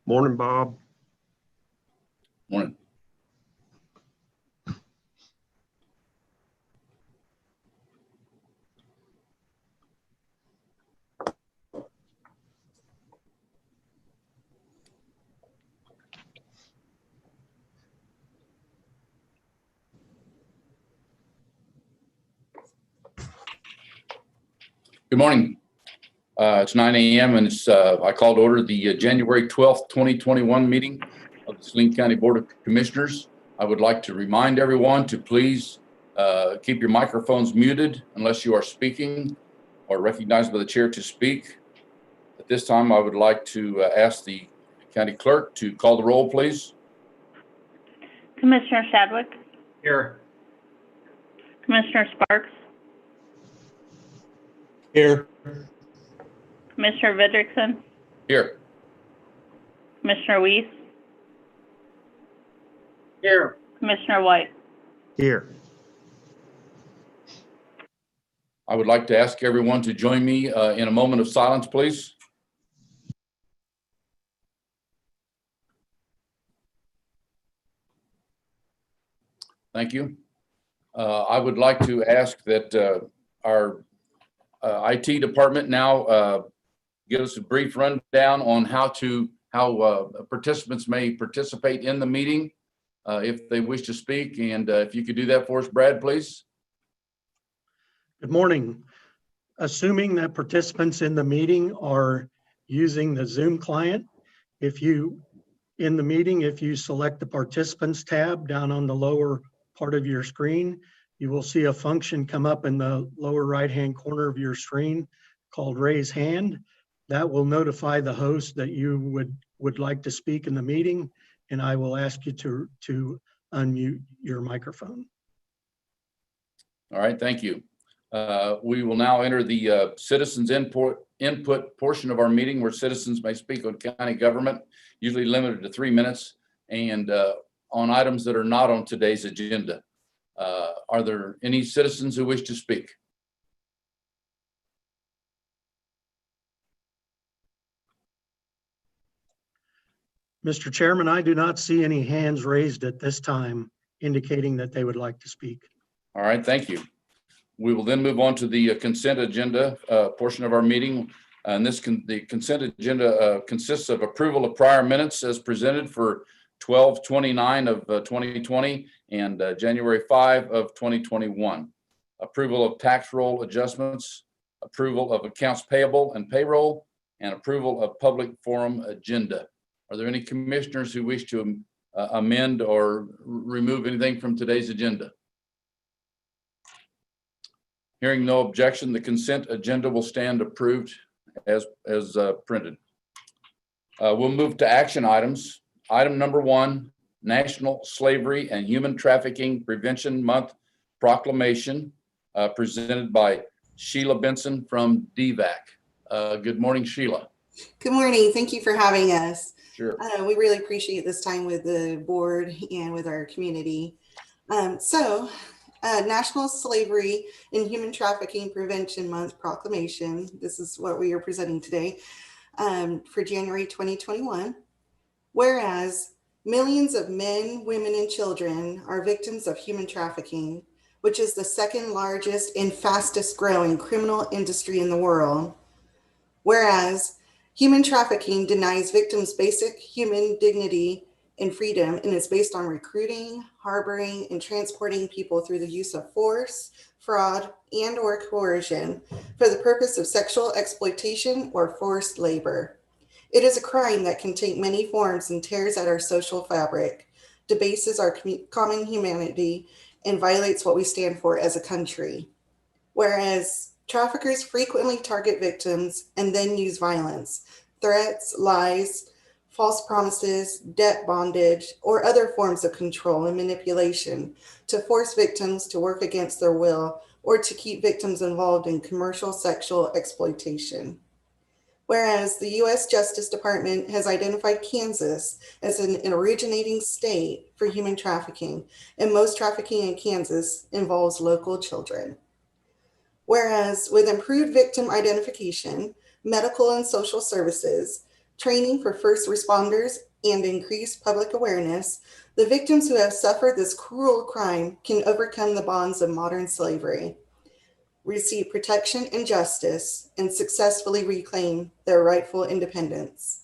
Morning, Bob. Morning. Good morning. It's 9 a.m. and I called to order the January 12th, 2021 meeting of the Saline County Board of Commissioners. I would like to remind everyone to please keep your microphones muted unless you are speaking or recognized by the chair to speak. At this time, I would like to ask the county clerk to call the roll, please. Commissioner Shadwick. Here. Commissioner Sparks. Here. Commissioner Vidrickson. Here. Commissioner Weiss. Here. Commissioner White. Here. I would like to ask everyone to join me in a moment of silence, please. Thank you. I would like to ask that our IT department now give us a brief rundown on how participants may participate in the meeting if they wish to speak. And if you could do that for us, Brad, please. Good morning. Assuming that participants in the meeting are using the Zoom client, if you select the Participants tab down on the lower part of your screen, you will see a function come up in the lower right-hand corner of your screen called Raise Hand. That will notify the host that you would like to speak in the meeting, and I will ask you to unmute your microphone. All right, thank you. We will now enter the citizens input portion of our meeting, where citizens may speak on county government, usually limited to 3 minutes, and on items that are not on today's agenda. Are there any citizens who wish to speak? Mr. Chairman, I do not see any hands raised at this time indicating that they would like to speak. All right, thank you. We will then move on to the consent agenda portion of our meeting. And the consent agenda consists of approval of prior minutes as presented for 12/29 of 2020 and January 5 of 2021. Approval of tax roll adjustments, approval of accounts payable and payroll, and approval of public forum agenda. Are there any commissioners who wish to amend or remove anything from today's agenda? Hearing no objection, the consent agenda will stand approved as printed. We'll move to action items. Item number 1, National Slavery and Human Trafficking Prevention Month Proclamation, presented by Sheila Benson from DVAC. Good morning, Sheila. Good morning. Thank you for having us. Sure. We really appreciate this time with the board and with our community. National Slavery and Human Trafficking Prevention Month Proclamation. This is what we are presenting today for January 2021. Whereas millions of men, women, and children are victims of human trafficking, which is the second largest and fastest growing criminal industry in the world. Whereas human trafficking denies victims basic human dignity and freedom, and is based on recruiting, harboring, and transporting people through the use of force, fraud, and/or coercion for the purpose of sexual exploitation or forced labor. It is a crime that can take many forms and tears at our social fabric, debases our common humanity, and violates what we stand for as a country. Whereas traffickers frequently target victims and then use violence, threats, lies, false promises, debt bondage, or other forms of control and manipulation to force victims to work against their will or to keep victims involved in commercial sexual exploitation. Whereas the U.S. Justice Department has identified Kansas as an originating state for human trafficking, and most trafficking in Kansas involves local children. Whereas with improved victim identification, medical and social services, training for first responders, and increased public awareness, the victims who have suffered this cruel crime can overcome the bonds of modern slavery, receive protection and justice, and successfully reclaim their rightful independence.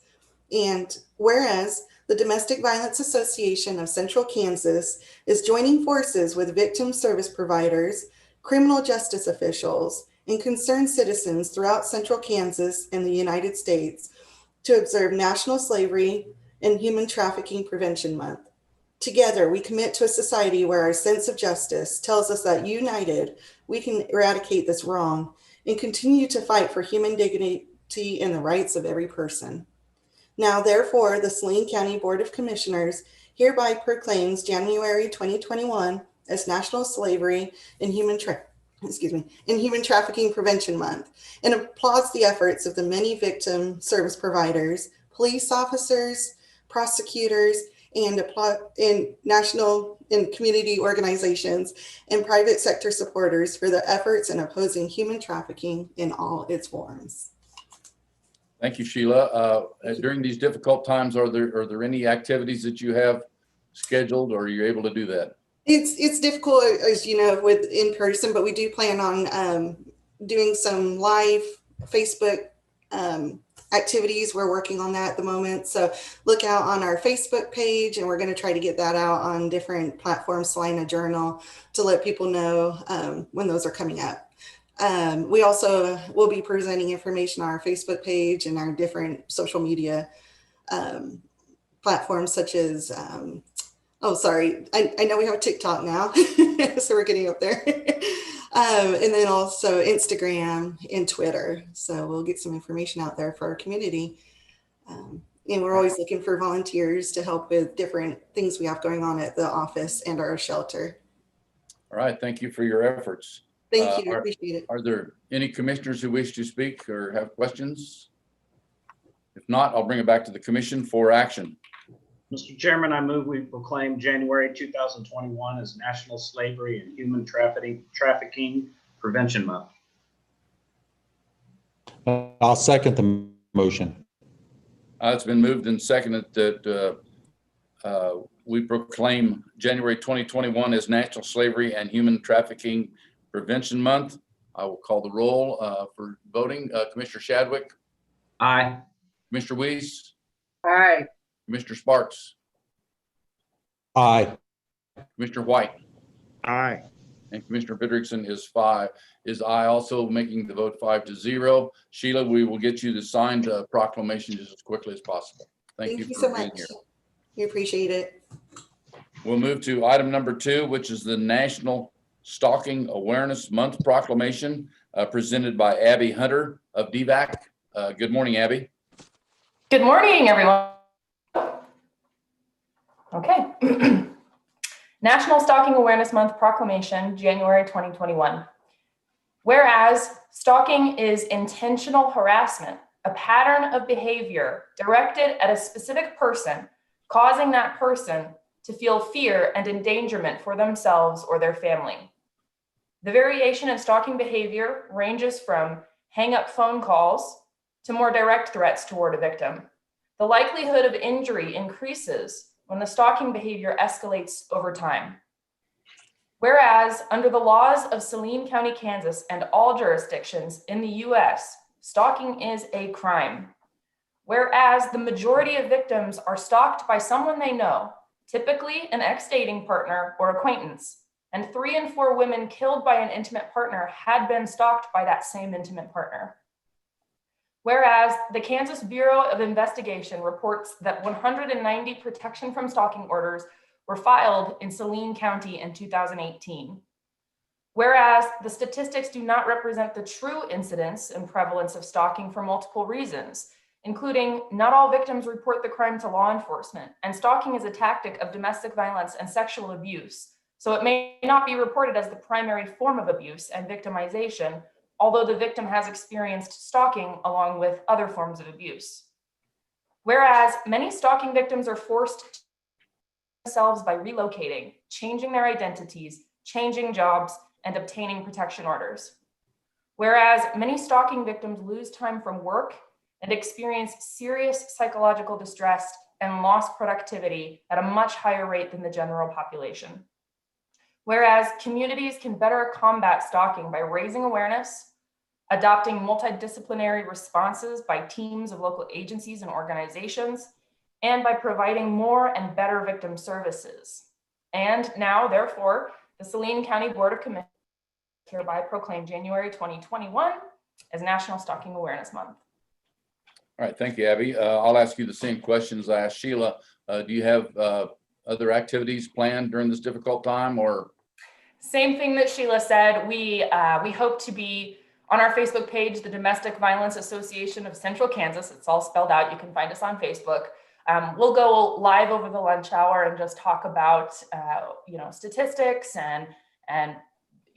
And whereas the Domestic Violence Association of Central Kansas is joining forces with victim service providers, criminal justice officials, and concerned citizens throughout Central Kansas and the United States to observe National Slavery and Human Trafficking Prevention Month. Together, we commit to a society where our sense of justice tells us that united, we can eradicate this wrong and continue to fight for human dignity and the rights of every person. Now, therefore, the Saline County Board of Commissioners hereby proclaims January 2021 as National Slavery and Human Trafficking Prevention Month, and applauds the efforts of the many victim service providers, police officers, prosecutors, and national and community organizations and private sector supporters for their efforts in opposing human trafficking in all its forms. Thank you, Sheila. During these difficult times, are there any activities that you have scheduled, or are you able to do that? It's difficult, as you know, with in person, but we do plan on doing some live Facebook activities. We're working on that at the moment. So look out on our Facebook page, and we're going to try to get that out on different platforms, Salina Journal, to let people know when those are coming up. We also will be presenting information on our Facebook page and our different social media platforms, such as, I know we have a TikTok now, so we're getting up there. And then also Instagram and Twitter. So we'll get some information out there for our community. And we're always looking for volunteers to help with different things we have going on at the office and our shelter. All right, thank you for your efforts. Thank you, appreciate it. Are there any commissioners who wish to speak or have questions? If not, I'll bring it back to the commission for action. Mr. Chairman, I move we proclaim January 2021 as National Slavery and Human Trafficking Prevention Month. I'll second the motion. It's been moved and seconded that we proclaim January 2021 as National Slavery and Human Trafficking Prevention Month. I will call the roll for voting. Commissioner Shadwick. Aye. Commissioner Weiss. Aye. Commissioner Sparks. Aye. Commissioner White. Aye. And Commissioner Vidrickson is aye, also making the vote 5-0. Sheila, we will get you the signed proclamation just as quickly as possible. Thank you Thank you for so being much. here. We appreciate it. We'll move to item number 2, which is the National Stalking Awareness Month proclamation presented by Abby Hunter of DVAC. Good morning, Abby. Good morning, everyone. Okay. National Stalking Awareness Month proclamation, January 2021. Whereas stalking is intentional harassment, a pattern of behavior directed at a specific person, causing that person to feel fear and endangerment for themselves or their family. The variation of stalking behavior ranges from hang-up phone calls to more direct threats toward a victim. The likelihood of injury increases when the stalking behavior escalates over time. Whereas under the laws of Saline County, Kansas, and all jurisdictions in the US, stalking is a crime. Whereas the majority of victims are stalked by someone they know, typically an ex-dating partner or acquaintance, and 3 in 4 women killed by an intimate partner had been stalked by that same intimate partner. Whereas the Kansas Bureau of Investigation reports that 190 protection from stalking orders were filed in Saline County in 2018. Whereas the statistics do not represent the true incidence and prevalence of stalking for multiple reasons, including not all victims report the crime to law enforcement, and stalking is a tactic of domestic violence and sexual abuse, so it may not be reported as the primary form of abuse and victimization, although the victim has experienced stalking along with other forms of abuse. Whereas many stalking victims are forced to themselves by relocating, changing their identities, changing jobs, and obtaining protection orders. Whereas many stalking victims lose time from work and experience serious psychological distress and lost productivity at a much higher rate than the general population. Whereas communities can better combat stalking by raising awareness, adopting multidisciplinary responses by teams of local agencies and organizations, and by providing more and better victim services. And now, therefore, the Saline County Board of Commissioners hereby proclaim January 2021 as National Stalking Awareness Month. All right, thank you, Abby. I'll ask you the same questions I asked Sheila. Do you have other activities planned during this difficult time, or? Same thing that Sheila said. We hope to be on our Facebook page, the Domestic Violence Association of Central Kansas. It's all spelled out. You can find us on Facebook. We'll go live over the lunch hour and just talk about statistics and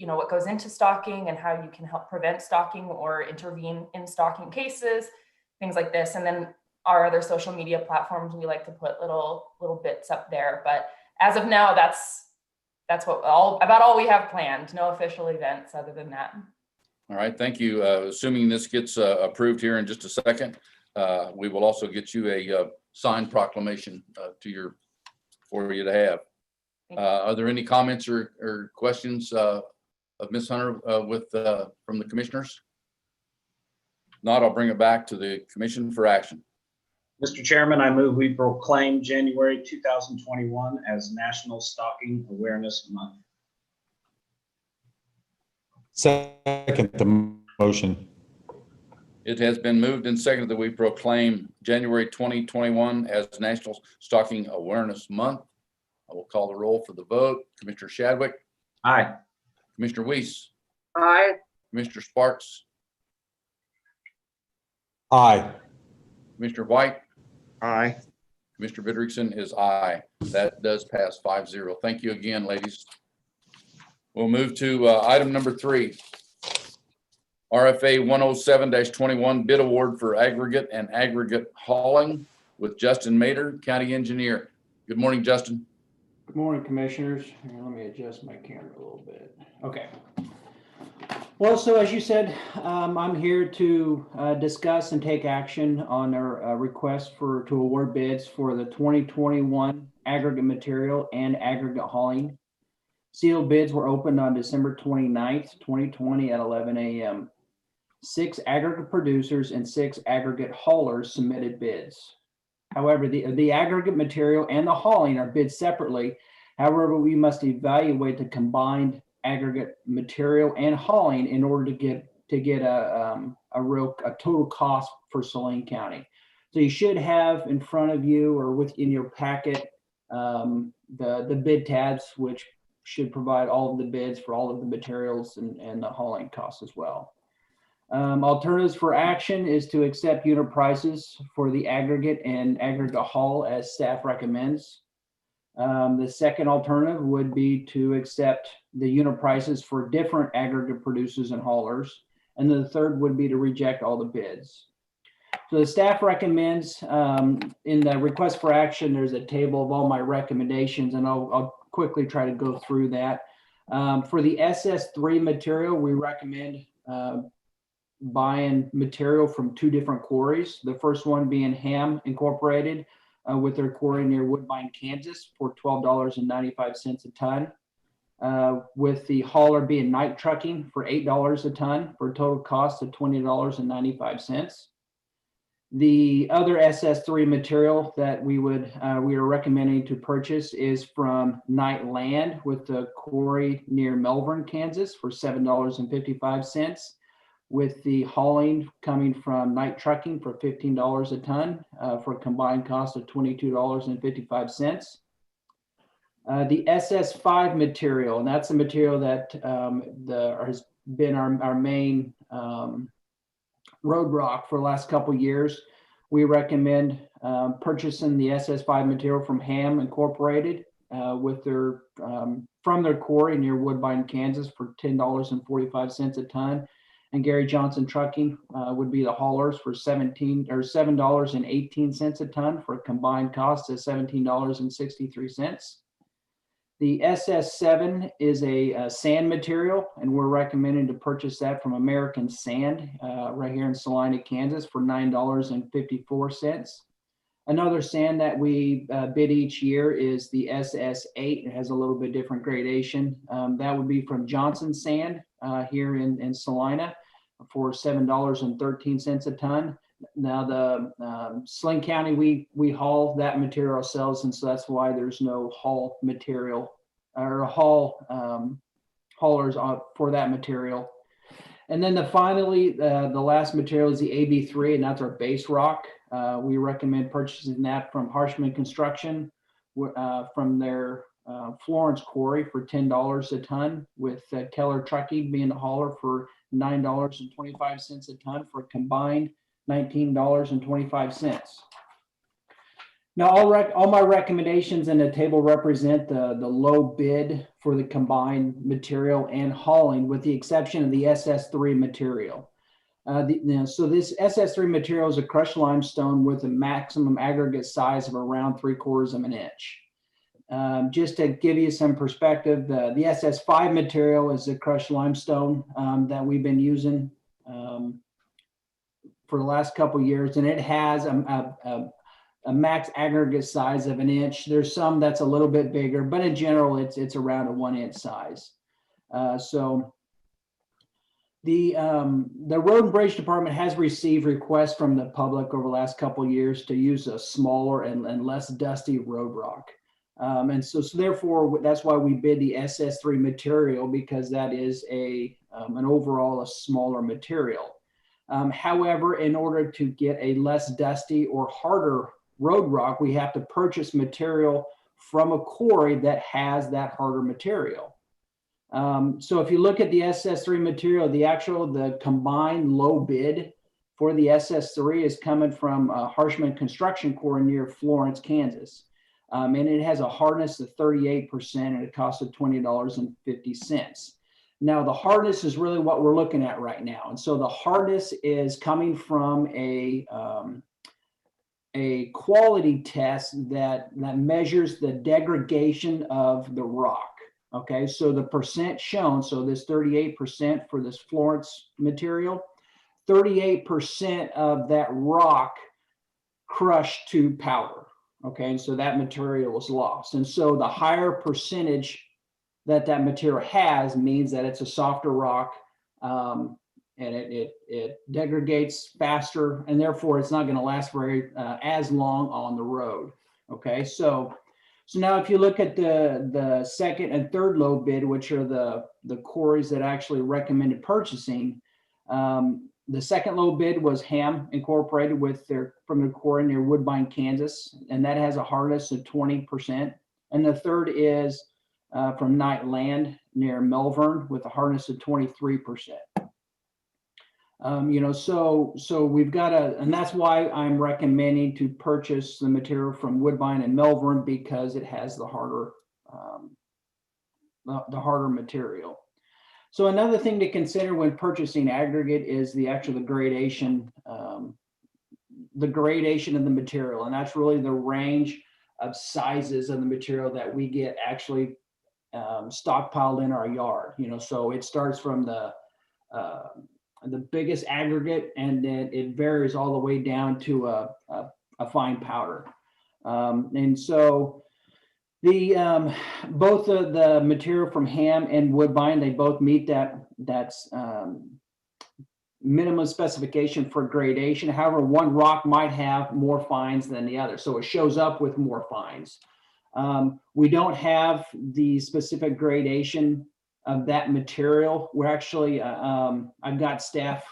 what goes into stalking and how you can help prevent stalking or intervene in stalking cases, things like this. And then our other social media platforms, we like to put little bits up there. But as of now, that's about all we have planned. No official events other than that. All right, thank you. Assuming this gets approved here in just a second, we will also get you a signed proclamation for you to have. Are there any comments or questions of Ms. Hunter from the commissioners? Not, I'll bring it back to the commission for action. Mr. Chairman, I move we proclaim January 2021 as National Stalking Awareness Month. Second the motion. It has been moved and seconded that we proclaim January 2021 as National Stalking Awareness Month. I will call the roll for the vote. Commissioner Shadwick. Aye. Commissioner Weiss. Aye. Commissioner Sparks. Aye. Commissioner White. Aye. Commissioner Vidrickson is aye. That does pass 5-0. Thank you again, ladies. We'll move to item number 3. RFA 107-21 bid award for aggregate and aggregate hauling with Justin Mater, County Engineer. Good morning, Justin. Good morning, Commissioners. Here, let me adjust my camera a little bit. Okay. Well, so as you said, I'm here to discuss and take action on our request to award bids for the 2021 aggregate material and aggregate hauling. Sealed bids were opened on December 29th, 2020 at 11 a.m. 6 aggregate producers and 6 aggregate haulers submitted bids. However, the aggregate material and the hauling are bid separately. However, we must evaluate the combined aggregate material and hauling in order to get a total cost for Saline County. So you should have in front of you or within your packet the bid tabs, which should provide all of the bids for all of the materials and the hauling costs as well. Alternatives for action is to accept unit prices for the aggregate and aggregate haul as staff recommends. The second alternative would be to accept the unit prices for different aggregate producers and haulers. And then the third would be to reject all the bids. So the staff recommends in the request for action, there's a table of all my recommendations, and I'll quickly try to go through that. For the SS3 material, we recommend buying material from 2 different quarries. The first one being Ham Incorporated with their quarry near Woodbine, Kansas for $12.95 a ton. With the hauler being Night Trucking for $8 a ton for a total cost of $20.95. The other SS3 material that we are recommending to purchase is from Night Land with the quarry near Melbourne, Kansas for $7.55. With the hauling coming from Night Trucking for $15 a ton for a combined cost of $22.55. The SS5 material, and that's the material that has been our main roadblock for the last couple of years. We recommend purchasing the SS5 material from Ham Incorporated with from their quarry near Woodbine, Kansas for $10.45 a ton. And Gary Johnson Trucking would be the haulers for $7.18 a ton for a combined cost of $17.63. The SS7 is a sand material, and we're recommending to purchase that from American Sand right here in Saline, Kansas for $9.54. Another sand that we bid each year is the SS8. It has a little bit different gradation. That would be from Johnson Sand here in Salina for $7.13 a ton. Now the Saline County, we haul that material ourselves, and so that's why there's no haul material or haulers for that material. And then finally, the last material is the AB3, and that's our base rock. We recommend purchasing that from Harshman Construction from their Florence quarry for $10 a ton, with Keller Trucking being the hauler for $9.25 a ton for a combined $19.25. Now, all my recommendations in the table represent the low bid for the combined material and hauling, with the exception of the SS3 material. So this SS3 material is a crushed limestone with a maximum aggregate size of around 3/4 of an inch. Just to give you some perspective, the SS5 material is a crushed limestone that we've been using for the last couple of years, and it has a max aggregate size of 1 inch. There's some that's a little bit bigger, but in general, it's around a 1 inch size. So the Road and Bridge Department has received requests from the public over the last couple of years to use a smaller and less dusty road rock. And so therefore, that's why we bid the SS3 material, because that is an overall a smaller material. However, in order to get a less dusty or harder road rock, we have to purchase material from a quarry that has that harder material. So if you look at the SS3 material, the combined low bid for the SS3 is coming from Harshman Construction Quarry near Florence, Kansas. And it has a hardness of 38%, and it costs $20.50. Now, the hardness is really what we're looking at right now. And so the hardness is coming from a quality test that measures the degradation of the rock. Okay, so the percent shown, so this 38% for this Florence material, 38% of that rock crushed to powder. Okay, and so that material was lost. And so the higher percentage that material has means that it's a softer rock, and it degrades faster, and therefore it's not going to last as long on the road. Okay, so now if you look at the second and third low bid, which are the quarries that actually recommended purchasing, the second low bid was Ham Incorporated from their quarry near Woodbine, Kansas, and that has a hardness of 20%. And the third is from Knight Land near Melbourne with a hardness of 23%. So we've got and that's why I'm recommending to purchase the material from Woodbine and Melbourne, because it has the harder material. So another thing to consider when purchasing aggregate is the gradation, of the material, and that's really the range of sizes of the material that we get actually stockpiled in our yard. So it starts from the biggest aggregate, and then it varies all the way down to a fine powder. And so both of the material from Ham and Woodbine, they both meet that minimum specification for gradation. However, one rock might have more fines than the other, so it shows up with more fines. We don't have the specific gradation of that material. We're actually, I've got staff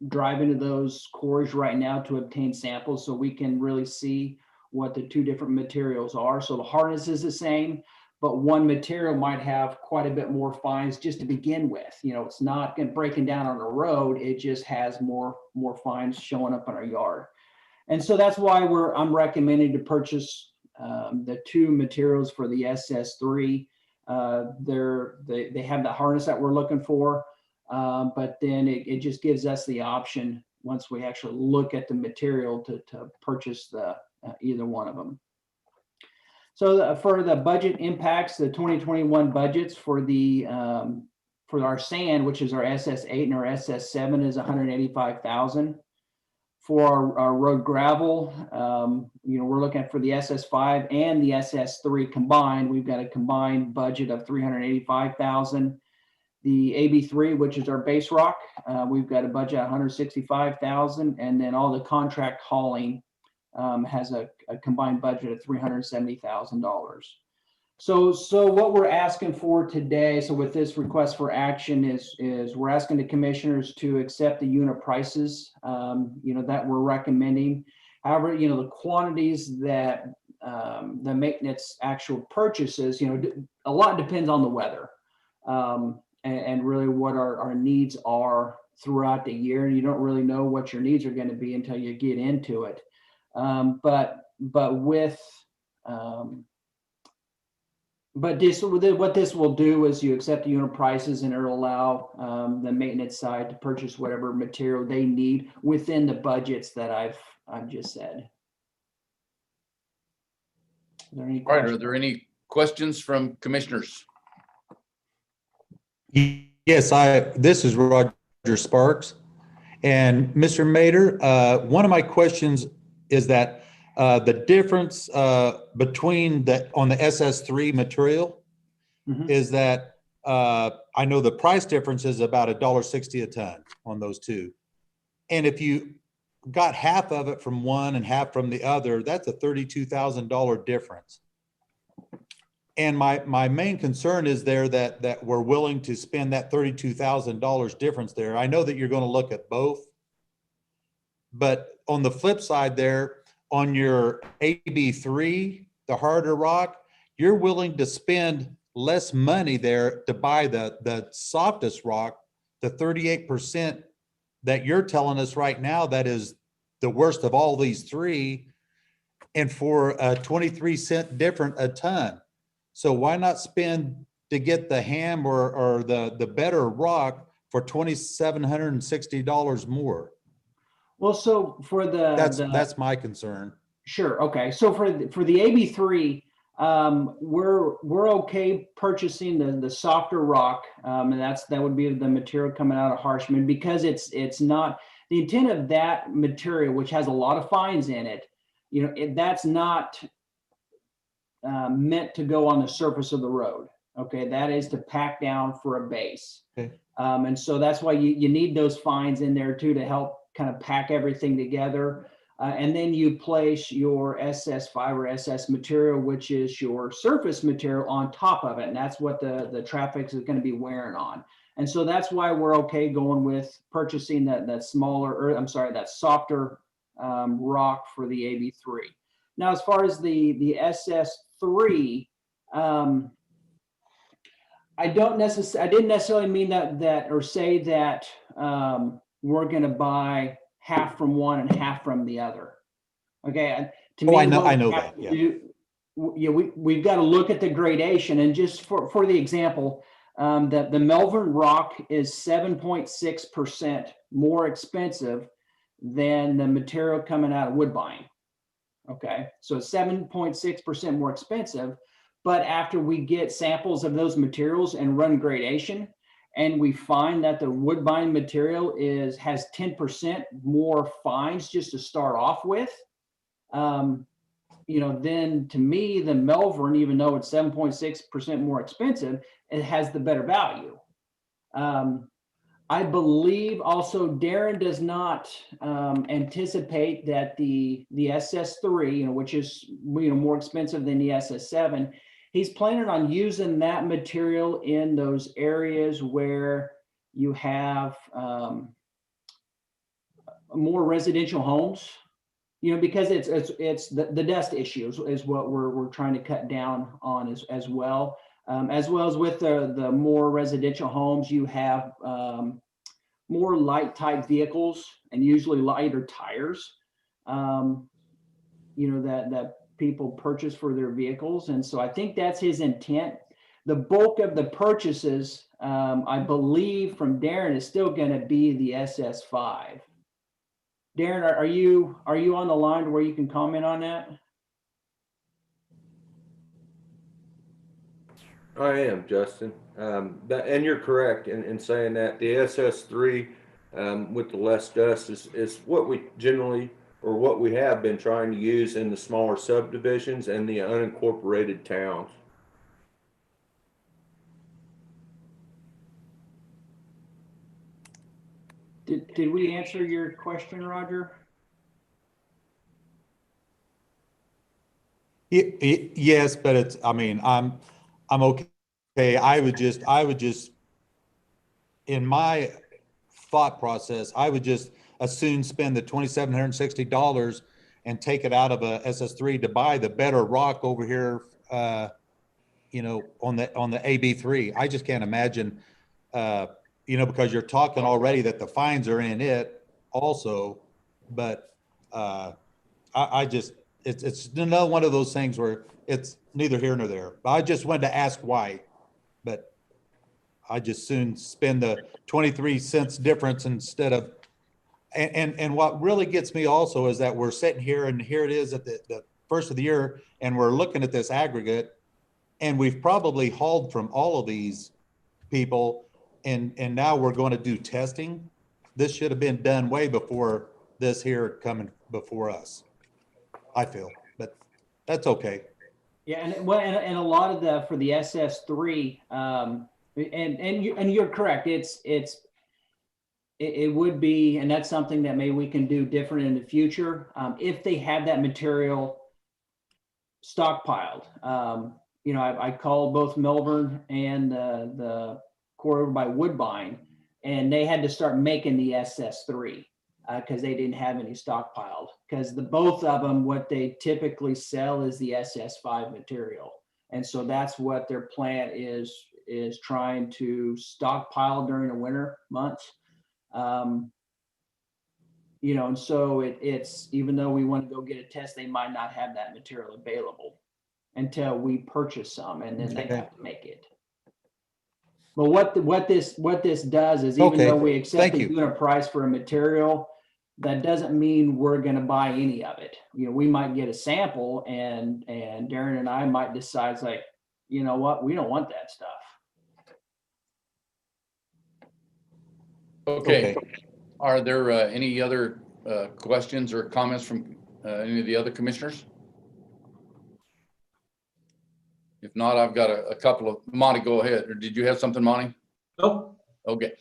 driving to those quarries right now to obtain samples so we can really see what the two different materials are. So the hardness is the same, but one material might have quite a bit more fines just to begin with. It's not breaking down on the road. It just has more fines showing up in our yard. And so that's why I'm recommending to purchase the two materials for the SS3. They have the hardness that we're looking for, but then it just gives us the option, once we actually look at the material, to purchase either one of them. So for the budget impacts, the 2021 budgets for the for our sand, which is our SS8 and our SS7, is 185,000. For our road gravel, we're looking for the SS5 and the SS3 combined. We've got a combined budget of 385,000. The AB3, which is our base rock, we've got a budget of 165,000, and then all the contract hauling has a combined budget of $370,000. So what we're asking for today, so with this request for action is we're asking the commissioners to accept the unit prices, that we're recommending. However, the quantities that the maintenance actual purchases, a lot depends on the weather. And really what our needs are throughout the year. And you don't really know what your needs are going to be until you get into it. But what this will do is you accept the unit prices, and it'll allow the maintenance side to purchase whatever material they need within the budgets that I've just said. Are there any All right, questions? are there any questions from commissioners? Yes, this is Roger Sparks. And Mr. Mater, one of my questions is that the difference between on the SS3 material is that I know the price difference is about $1.60 a ton on those two. And if you got half of it from one and half from the other, that's a $32,000 difference. And my main concern is there that we're willing to spend that $32,000 difference there. I know that you're going to look at both, but on the flip side there, on your AB3, the harder rock, you're willing to spend less money there to buy the softest rock, the 38% that you're telling us right now that is the worst of all these three, and for a 23-cent different a ton. So why not spend to get the ham or the better rock for $2,760 more? Well, so for That's my concern. Sure. Okay. So for the AB3, we're okay purchasing the softer rock, and that would be the material coming out of Harshman, because it's not the intent of that material, which has a lot of fines in it. That's not meant to go on the surface of the road. Okay, that is to pack down for a base. Okay. And so that's why you need those fines in there too, to help kind of pack everything together. And then you place your SS5 or SS material, which is your surface material, on top of it. And that's what the traffic is going to be wearing on. And so that's why we're okay going with purchasing that softer rock for the AB3. Now, as far as the SS3, I didn't necessarily mean that or say that we're going to buy half from one and half from the other. Okay. To me, I know that. Yeah. We've got to look at the gradation, and just for the example, that the Melbourne rock is 7.6% more expensive than the material coming out of Woodbine. Okay, so 7.6% more expensive, but after we get samples of those materials and run gradation, and we find that the Woodbine material has 10% more fines just to start off with, then to me, the Melbourne, even though it's 7.6% more expensive, it has the better value. I believe also Darren does not anticipate that the SS3, which is more expensive than the SS7, he's planning on using that material in those areas where you have more residential homes, because it's the dust issues is what we're trying to cut down on as well. As well as with the more residential homes, you have more light type vehicles and usually lighter tires, that people purchase for their vehicles. And so I think that's his intent. The bulk of the purchases, I believe from Darren, is still going to be the SS5. Darren, are you on the line to where you can comment on that? I am, Justin. And you're correct in saying that the SS3 with the less dust is what we generally, or what we have been trying to use in the smaller subdivisions and the unincorporated towns. Did we answer your question, Roger? Yes, but it's, I mean, I'm okay. I would just, in my thought process, I would just as soon spend the $2,760 and take it out of a SS3 to buy the better rock over here, on the AB3. I just can't imagine, because you're talking already that the fines are in it also, but I just, it's another one of those things where it's neither here nor there. But I just wanted to ask why, but I just soon spend the 23 cents difference instead of, and what really gets me also is that we're sitting here and here it is at the first of the year and we're looking at this aggregate and we've probably hauled from all of these people and now we're going to do testing. This should have been done way before this here coming before us, I feel, but that's okay. Yeah, and a lot of the for the SS3, and you're correct. It would be, and that's something that maybe we can do different in the future if they have that material stockpiled. I called both Melbourne and the quarter by Woodbine, and they had to start making the SS3 because they didn't have any stockpiled. Because both of them, what they typically sell is the SS5 material, and so that's what their plant is trying to stockpile during the winter months. And so it's even though we want to go get a test, they might not have that material available until we purchase some, and then they have to make it. But what this does is, even though we accept the unit price for a material, that doesn't mean we're going to buy any of it. We might get a sample, and Darren and I might decide, like, you know what, we don't want that stuff. Okay. Are there any other questions or comments from any of the other commissioners? If not, I've got a couple of, Monty, go ahead. Or did you have something, Monty? Nope. Okay.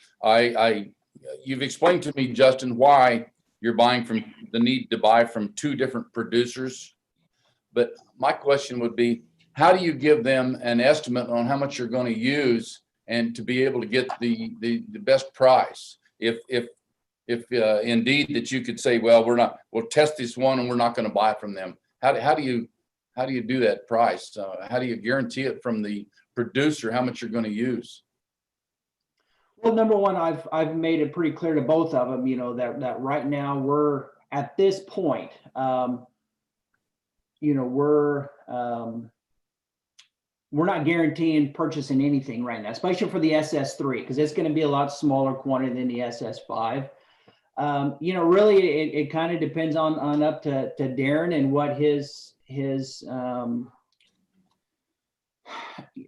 You've explained to me, Justin, why you're buying from the need to buy from two different producers. But my question would be, how do you give them an estimate on how much you're going to use and to be able to get the best price? If indeed that you could say, well, we'll test this one and we're not going to buy from them. How do you do that price? How do you guarantee it from the producer how much you're going to use? Well, number one, I've made it pretty clear to both of them, that right now we're at this point, we're not guaranteeing purchasing anything right now, especially for the SS3, because it's going to be a lot smaller quantity than the SS5. Really, it kind of depends on up to Darren and what his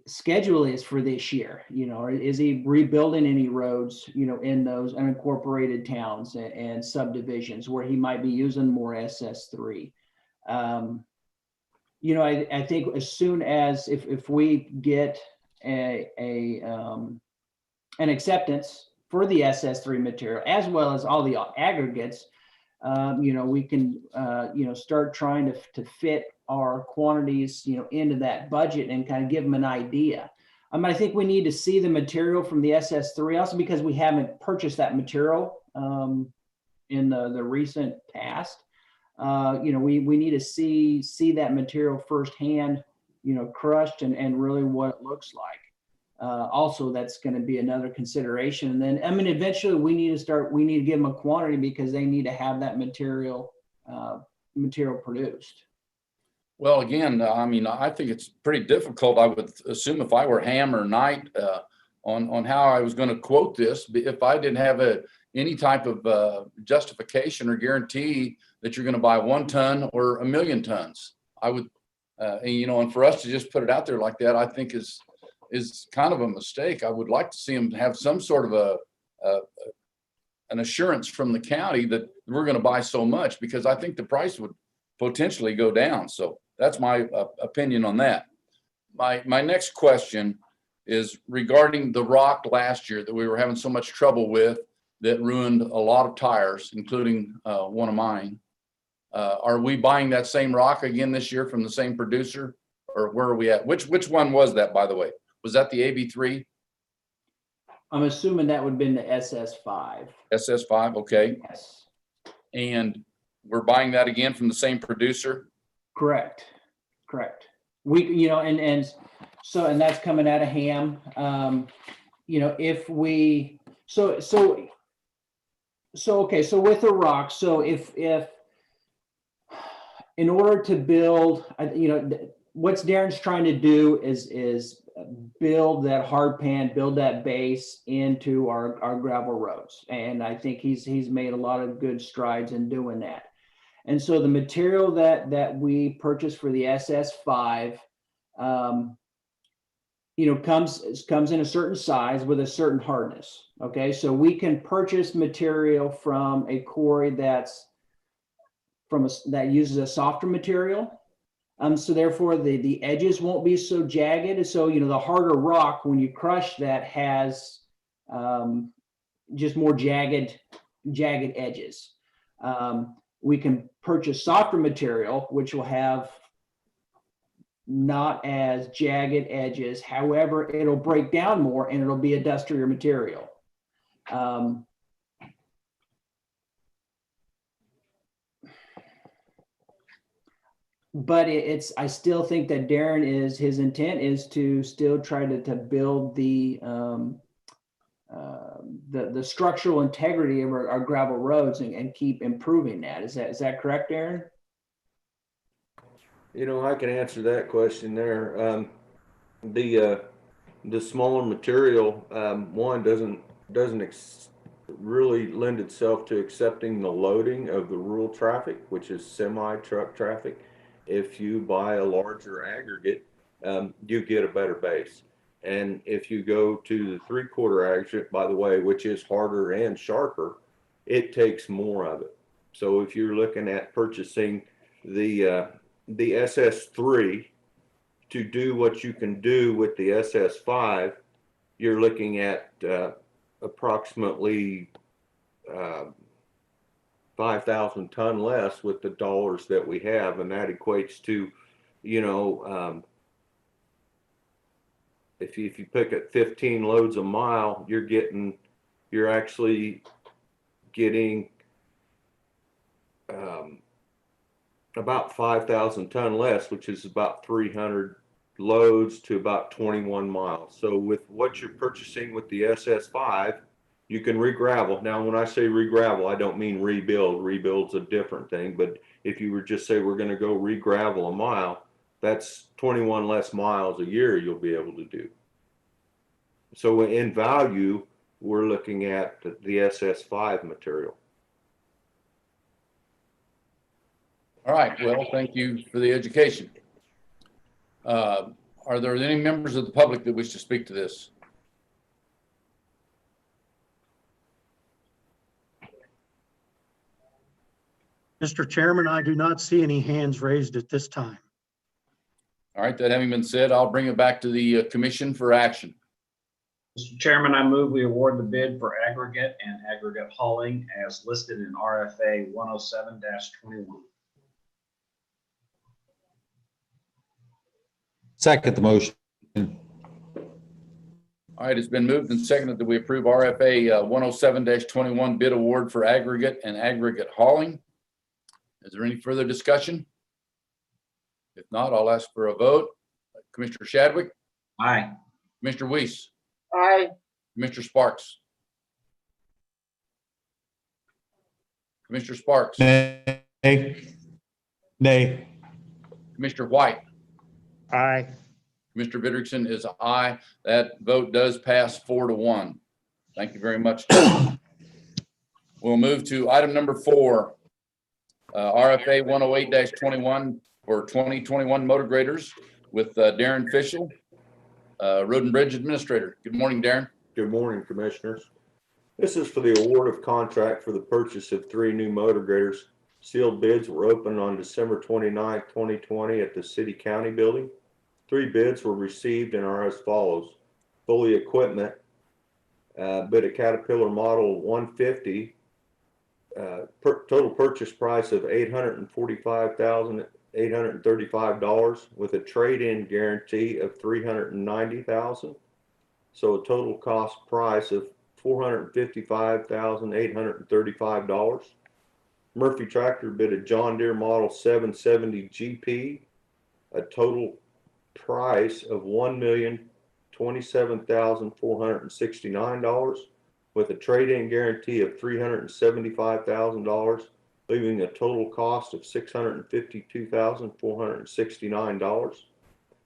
schedule is for this year. Is he rebuilding any roads, in those unincorporated towns and subdivisions where he might be using more SS3? I think as soon as if we get an acceptance for the SS3 material, as well as all the aggregates, we can, start trying to fit our quantities, into that budget and kind of give them an idea. I think we need to see the material from the SS3 also because we haven't purchased that material in the recent past. We need to see that material firsthand, crushed and really what it looks like. Also, that's going to be another consideration. And then, eventually we need to give them a quantity because they need to have that material produced. Well, again, I think it's pretty difficult. I would assume if I were Ham or Knight on how I was going to quote this, if I didn't have any type of justification or guarantee that you're going to buy 1 ton or 1 million tons. I would, and for us to just put it out there like that, I think is is kind of a mistake. I would like to see them have some sort of an assurance from the county that we're going to buy so much, because I think the price would potentially go down. So that's my opinion on that. My next question is regarding the rock last year that we were having so much trouble with that ruined a lot of tires, including one of mine. Are we buying that same rock again this year from the same producer, or where are we at? Which one was that, by the way? Was that the AB3? I'm assuming that would have been the SS5. SS5, okay. Yes, And we're buying that again from the same producer? correct. We, and that's coming out of Ham. If we, okay, so with the rock, so if in order to build, what Darren's trying to do is build that hard pan, build that base into our gravel roads. And I think he's made a lot of good strides in doing that. And so the material that we purchased for the SS5, comes in a certain size with a certain hardness. Okay, so we can purchase material from a quarry that uses a softer material. So therefore the edges won't be so jagged. So, the harder rock, when you crush that, has just more jagged edges. We can purchase softer material, which will have not as jagged edges. However, it'll break down more and it'll be a dustier material. But I still think that his intent is to still try to build the structural integrity of our gravel roads and keep improving that. Is that correct, Darren? I can answer that question there. The smaller material, one doesn't really lend itself to accepting the loading of the rural traffic, which is semi-truck traffic. If you buy a larger aggregate, you get a better base. And if you go to the 3/4 aggregate, by the way, which is harder and sharper, it takes more of it. So if you're looking at purchasing the SS3 to do what you can do with the SS5, you're looking at approximately 5,000 ton less with the dollars that we have, and that equates to, if you pick at 15 loads a mile, you're actually getting about 5,000 ton less, which is about 300 loads to about 21 miles. So with what you're purchasing with the SS5, you can re-gravel. Now, when I say re-gravel, I don't mean rebuild. Rebuild's a different thing. But if you were just say we're going to go re-gravel a mile, that's 21 less miles a year you'll be able to do. So in value, we're looking at the SS5 material. All right, well, thank you for the education. Are there any members of the public that wish to speak to this? Mr. Chairman, I do not see any hands raised at this time. All right, that having been said, I'll bring it back to the commission for action. Mr. Chairman, I move we award the bid for aggregate and aggregate hauling as listed in RFA 107-21. Second the motion. All right, it's been moved and seconded that we approve RFA 107-21 bid award for aggregate and aggregate hauling. Is there any further discussion? If not, I'll ask for a vote. Commissioner Shadwick? Aye. Commissioner Weiss? Aye. Commissioner Sparks? Commissioner Sparks? Nay. Nay. Commissioner White? Aye. Mr. Vidrickson is aye. That vote does pass 4-1. Thank you very much. We'll move to item number 4, RFA 108-21 for 2021 motor graders with Darren Fishel. Road and Bridge Administrator. Good morning, Darren. Good morning, Commissioners. This is for the award of contract for the purchase of 3 new motor graders. Sealed bids were opened on December 29, 2020 at the City County Building. 3 bids were received and are as follows. Fully equipment, bid a Caterpillar Model 150, total purchase price of $845,835 with a trade-in guarantee of $390,000. So a total cost price of $455,835. Murphy Tractor bid a John Deere Model 770 GP, a total price of $1,027,469 with a trade-in guarantee of $375,000, leaving a total cost of $652,469.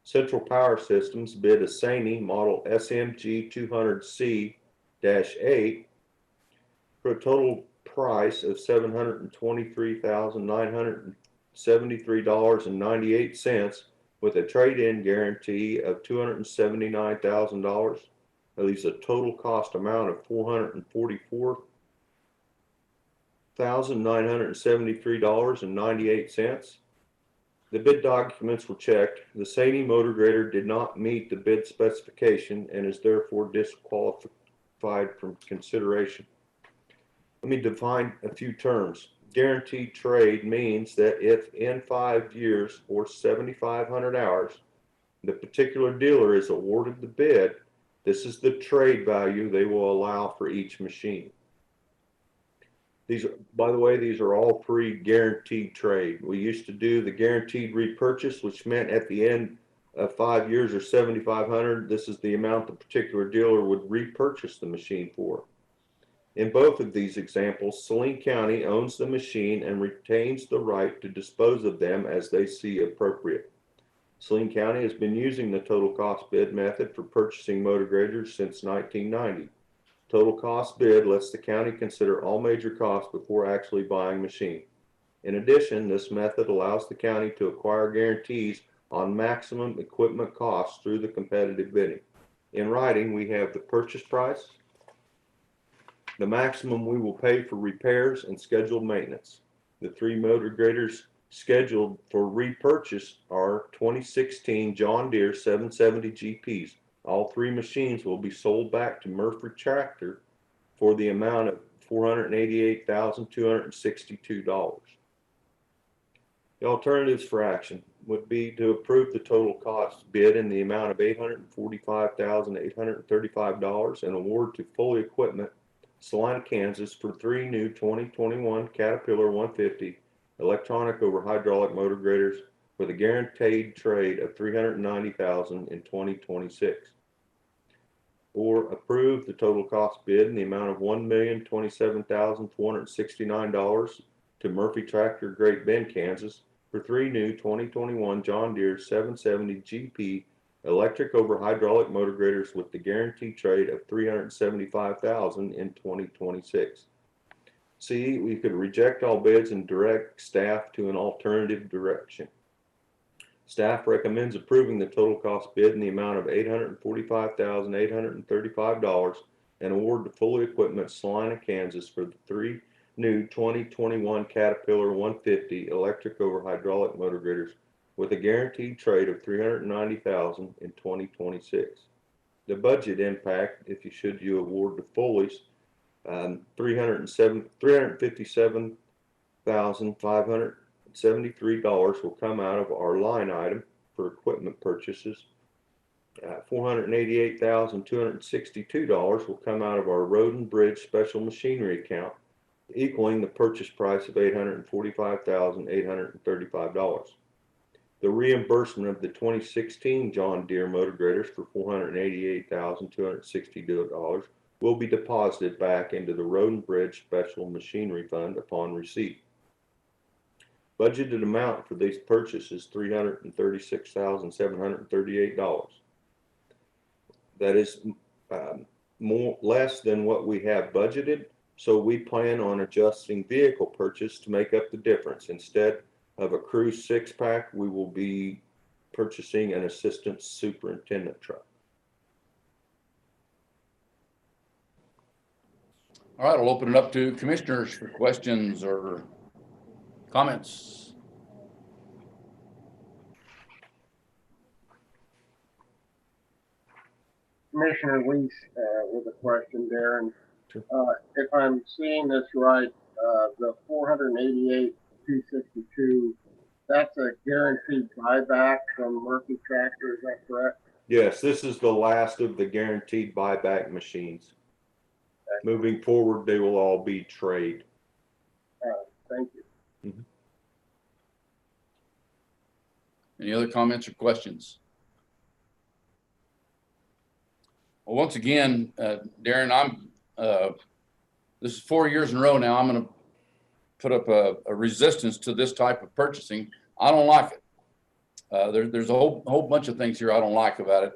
Central Power Systems bid a Saline Model SMG 200C-8 for a total price of $723,973.98 with a trade-in guarantee of $279,000. That leaves a total cost amount of $444,973.98. The bid documents were checked. The Saline motor grader did not meet the bid specification and is therefore disqualified from consideration. Let me define a few terms. Guaranteed trade means that if in 5 years or 7,500 hours, the particular dealer is awarded the bid, this is the trade value they will allow for each machine. These are, by the way, these are all pre-guaranteed trade. We used to do the guaranteed repurchase, which meant at the end of 5 years or 7,500, this is the amount the particular dealer would repurchase the machine for. In both of these examples, Saline County owns the machine and retains the right to dispose of them as they see appropriate. Saline County has been using the total cost bid method for purchasing motor graders since 1990. Total cost bid lets the county consider all major costs before actually buying a machine. In addition, this method allows the county to acquire guarantees on maximum equipment costs through the competitive bidding. In writing, we have the purchase price, the maximum we will pay for repairs and scheduled maintenance. The 3 motor graders scheduled for repurchase are 2016 John Deere 770 GPs. All 3 machines will be sold back to Murphy Tractor for the amount of $488,262. The alternatives for action would be to approve the total cost bid in the amount of $845,835 and award to Fully Equipment, Saline, Kansas for 3 new 2021 Caterpillar 150 electronic over hydraulic motor graders with a guaranteed trade of $390,000 in 2026. Or approve the total cost bid in the amount of $1,027,469 to Murphy Tractor, Great Bend, Kansas for 3 new 2021 John Deere 770 GP electric over hydraulic motor graders with the guaranteed trade of $375,000 in 2026. C, we could reject all bids and direct staff to an alternative direction. Staff recommends approving the total cost bid in the amount of $845,835 and award to Fully Equipment, Saline, Kansas for the 3 new 2021 Caterpillar 150 electric over hydraulic motor graders with a guaranteed trade of $390,000 in 2026. The budget impact, if you award to Foley's, $357,573 will come out of our line item for equipment purchases. $488,262 will come out of our Road and Bridge Special Machinery account, equaling the purchase price of $845,835. The reimbursement of the 2016 John Deere motor graders for $488,262 will be deposited back into the Road and Bridge Special Machinery Fund upon receipt. Budgeted amount for these purchases $336,738. That is less than what we have budgeted, so we plan on adjusting vehicle purchase to make up the difference. Instead of a Cruise 6-pack, we will be purchasing an assistant superintendent truck. All right, I'll open it up to commissioners for questions or comments. Commissioner Weiss, with a question, Darren. If I'm seeing this right, the 488,262, that's a guaranteed buyback from Murphy Tractor, is that correct? Yes, this is the last of the guaranteed buyback machines. Moving forward, they will all be trade. Thank you. Any other comments or questions? Well, once again, Darren, this is 4 years in a row now. I'm going to put up a resistance to this type of purchasing. I don't like it. There's a whole bunch of things here I don't like about it.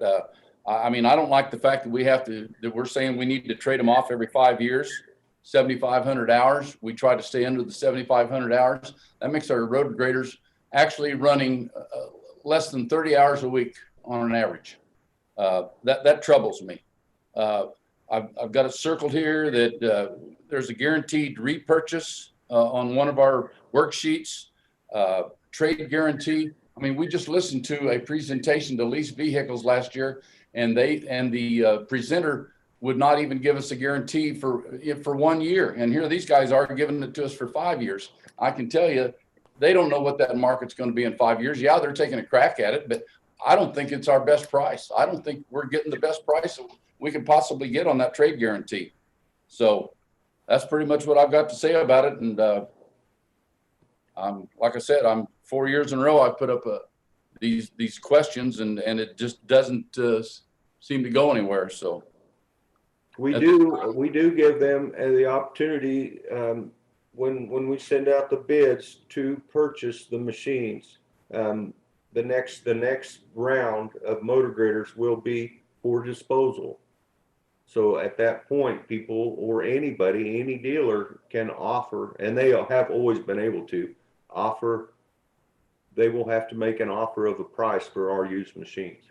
I mean, I don't like the fact that we're saying we need to trade them off every 5 years, 7,500 hours. We try to stay under the 7,500 hours. That makes our road graders actually running less than 30 hours a week on an average. That troubles me. I've got it circled here that there's a guaranteed repurchase on one of our worksheets, trade guarantee. I mean, we just listened to a presentation to lease vehicles last year, and the presenter would not even give us a guarantee for 1 year. And here these guys are giving it to us for 5 years. I can tell you, they don't know what that market's going to be in 5 years. Yeah, they're taking a crack at it, but I don't think it's our best price. I don't think we're getting the best price we could possibly get on that trade guarantee. So that's pretty much what I've got to say about it. And like I said, I'm 4 years in a row I've put up these questions, and it just doesn't seem to go anywhere. So we do give them the opportunity when we send out the bids to purchase the machines. The next round of motor graders will be for disposal. So at that point, people or anybody, any dealer can offer, and they have always been able to offer, they will have to make an offer of a price for our used machines.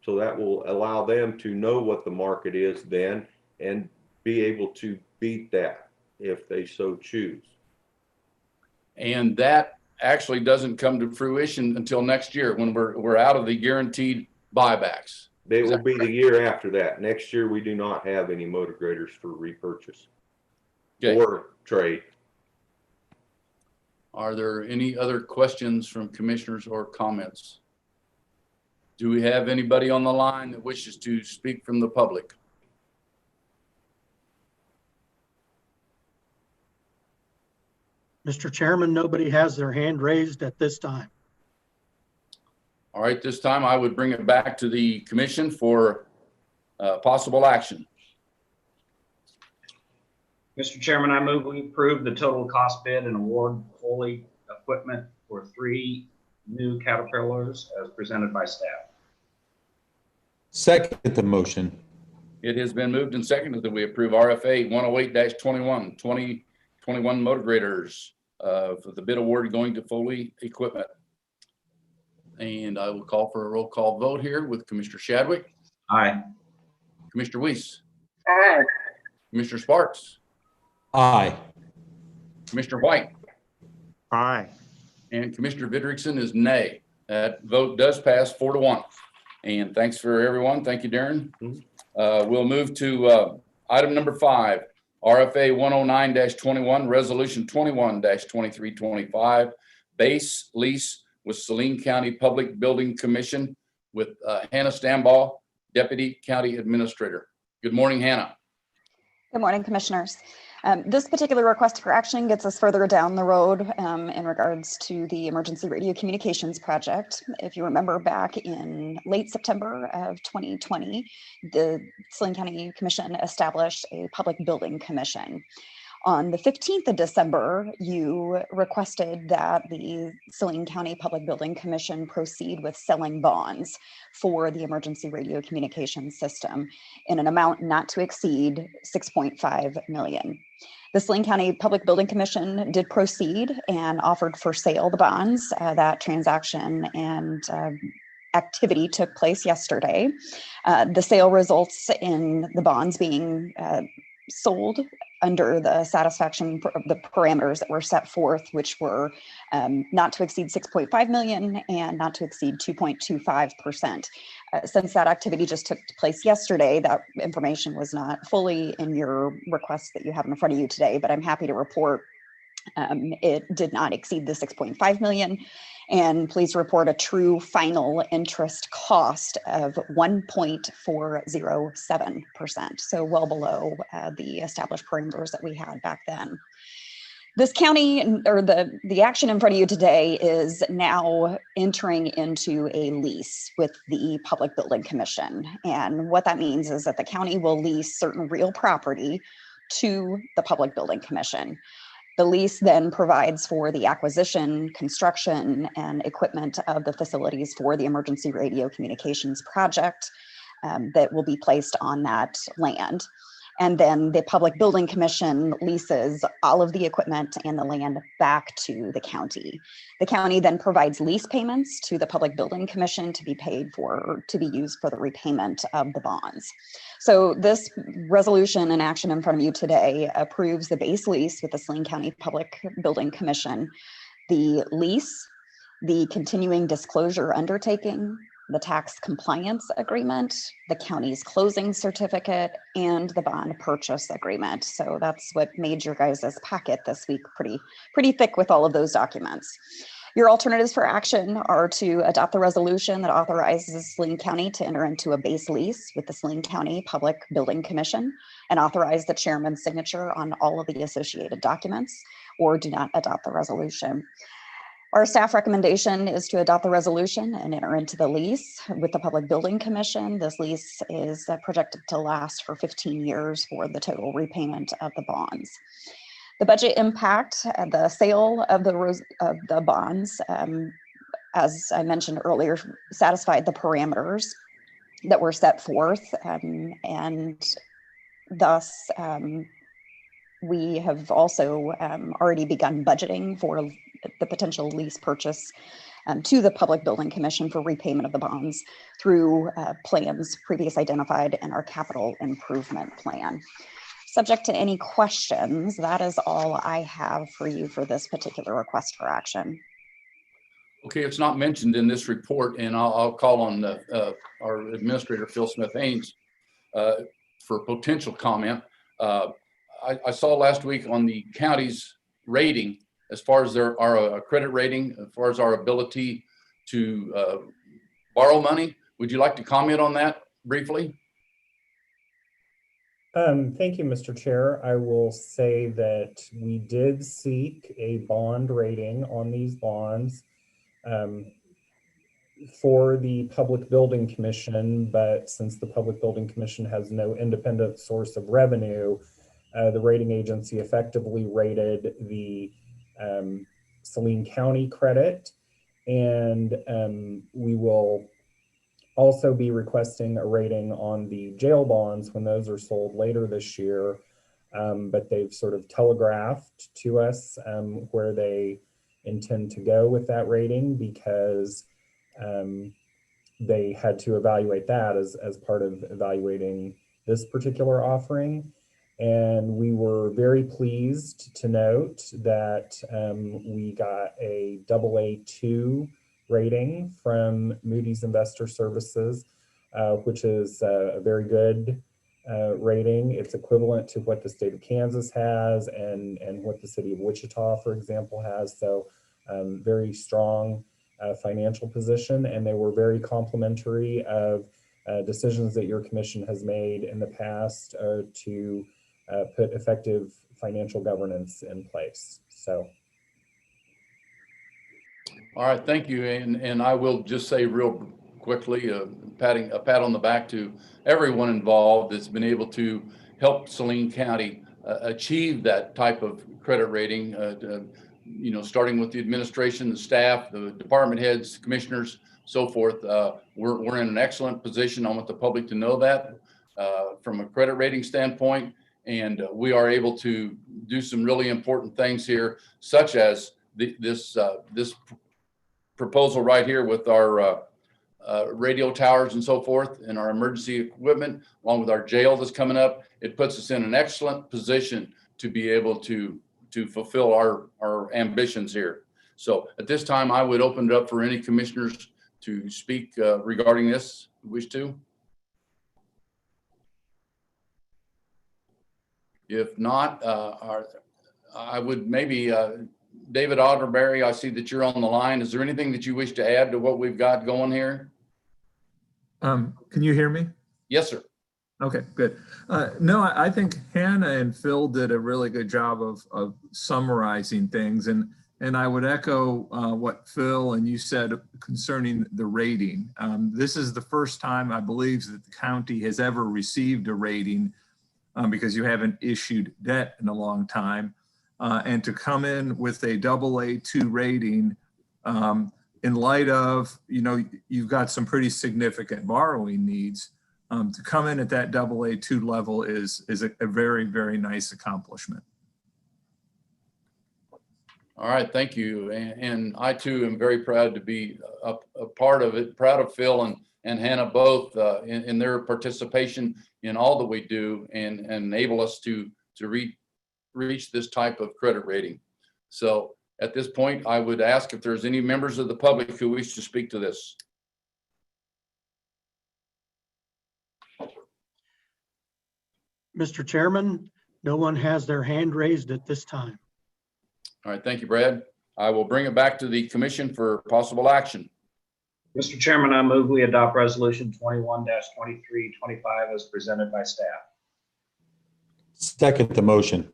So that will allow them to know what the market is then and be able to beat that if they so choose. And that actually doesn't come to fruition until next year when we're out of the guaranteed buybacks. They will be the year after that. Next year, we do not have any motor graders for repurchase or trade. Are there any other questions from commissioners or comments? Do we have anybody on the line that wishes to speak from the public? Mr. Chairman, nobody has their hand raised at this time. All right, this time I would bring it back to the commission for possible action. Mr. Chairman, I move we approve the total cost bid and award Foley equipment for 3 new Caterpillars as presented by staff. Second the motion. It has been moved and seconded that we approve RFA 108-21 2021 motor graders for the bid award going to Foley equipment. And I will call for a roll call vote here with Commissioner Shadwick. Aye. Commissioner Weiss. Aye. Commissioner Sparks. Aye. Commissioner White. Aye. And Commissioner Vidrickson is nay. That vote does pass 4-1. And thanks for everyone. Thank you, Darren. We'll move to item number 5, RFA 109-21, Resolution 21-2325, base lease with Saline County Public Building Commission with Hannah Stambaugh, Deputy County Administrator. Good morning, Hannah. Good morning, Commissioners. This particular request for action gets us further down the road in regards to the Emergency Radio Communications Project. If you remember back in late September of 2020, the Saline County Commission established a Public Building Commission. On the 15th of December, you requested that the Saline County Public Building Commission proceed with selling bonds for the emergency radio communications system in an amount not to exceed $6.5 million. The Saline County Public Building Commission did proceed and offered for sale the bonds. That transaction and activity took place yesterday. The sale results in the bonds being sold under the satisfaction of the parameters that were set forth, which were not to exceed 6.5 million and not to exceed 2.25%. Since that activity just took place yesterday, that information was not fully in your request that you have in front of you today, but I'm happy to report it did not exceed the 6.5 million. And please report a true final interest cost of 1.407%. So well below the established parameters that we had back then. This county, or the action in front of you today, is now entering into a lease with the Public Building Commission. And what that means is that the county will lease certain real property to the Public Building Commission. The lease then provides for the acquisition, construction, and equipment of the facilities for the emergency radio communications project that will be placed on that land. And then the Public Building Commission leases all of the equipment and the land back to the county. The county then provides lease payments to the Public Building Commission to be paid for, to be used for the repayment of the bonds. So this resolution and action in front of you today approves the base lease with the Saline County Public Building Commission, the lease, the continuing disclosure undertaking, the tax compliance agreement, the county's closing certificate, and the bond purchase agreement. So that's what made your guys' packet this week pretty thick with all of those documents. Your alternatives for action are to adopt the resolution that authorizes Saline County to enter into a base lease with the Saline County Public Building Commission and authorize the chairman's signature on all of the associated documents, or do not adopt the resolution. Our staff recommendation is to adopt the resolution and enter into the lease with the Public Building Commission. This lease is projected to last for 15 years for the total repayment of the bonds. The budget impact, the sale of the bonds, as I mentioned earlier, satisfied the parameters that were set forth, and thus we have also already begun budgeting for the potential lease purchase to the Public Building Commission for repayment of the bonds through plans previously identified in our capital improvement plan. Subject to any questions, that is all I have for you for this particular request for action. Okay, it's not mentioned in this report, and I'll call on our administrator, Phil Smith-Haynes, for potential comment. I saw last week on the county's rating, as far as our credit rating, as far as our ability to borrow money. Would you like to comment on that briefly? Thank you, Mr. Chair. I will say that we did seek a bond rating on these bonds for the Public Building Commission, but since the Public Building Commission has no independent source of revenue, the rating agency effectively rated the Saline County credit, and we will also be requesting a rating on the jail bonds when those are sold later this year, but they've sort of telegraphed to us where they intend to go with that rating, because they had to evaluate that as part of evaluating this particular offering. And we were very pleased to note that we got a AA2 rating from Moody's Investor Services, which is a very good rating. It's equivalent to what the state of Kansas has and what the city of Wichita, for example, has. So very strong financial position, and they were very complimentary of decisions that your commission has made in the past to put effective financial governance in place. So. All right, thank you. And I will just say real quickly, a pat on the back to everyone involved that's been able to help Saline County achieve that type of credit rating, you know, starting with the administration, the staff, the department heads, commissioners, so forth. We're in an excellent position. I want the public to know that from a credit rating standpoint. And we are able to do some really important things here, such as this proposal right here with our radio towers and so forth, and our emergency equipment, along with our jail that's coming up. It puts us in an excellent position to be able to fulfill our ambitions here. So at this time, I would open it up for any commissioners to speak regarding this, who wish to. If not, I would maybe, David Arteberry, I see that you're on the line. Is there anything that you wish to add to what we've got going here? Can you hear me? Yes, sir. Okay, good. No, I think Hannah and Phil did a really good job of summarizing things. And I would echo what Phil and you said concerning the rating. This is the first time I believe that the county has ever received a rating because you haven't issued debt in a long time. And to come in with a AA2 rating in light of, you've got some pretty significant borrowing needs. To come in at that AA2 level is a very, very nice accomplishment. All right, thank you. And I too am very proud to be a part of it, proud of Phil and Hannah both in their participation in all that we do and enable us to reach this type of credit rating. So at this point, I would ask if there's any members of the public who wish to speak to this. Mr. Chairman, no one has their hand raised at this time. All right, thank you, Brad. I will bring it back to the commission for possible action. Mr. Chairman, I move we adopt resolution 21-2325 as presented by staff. Second the motion.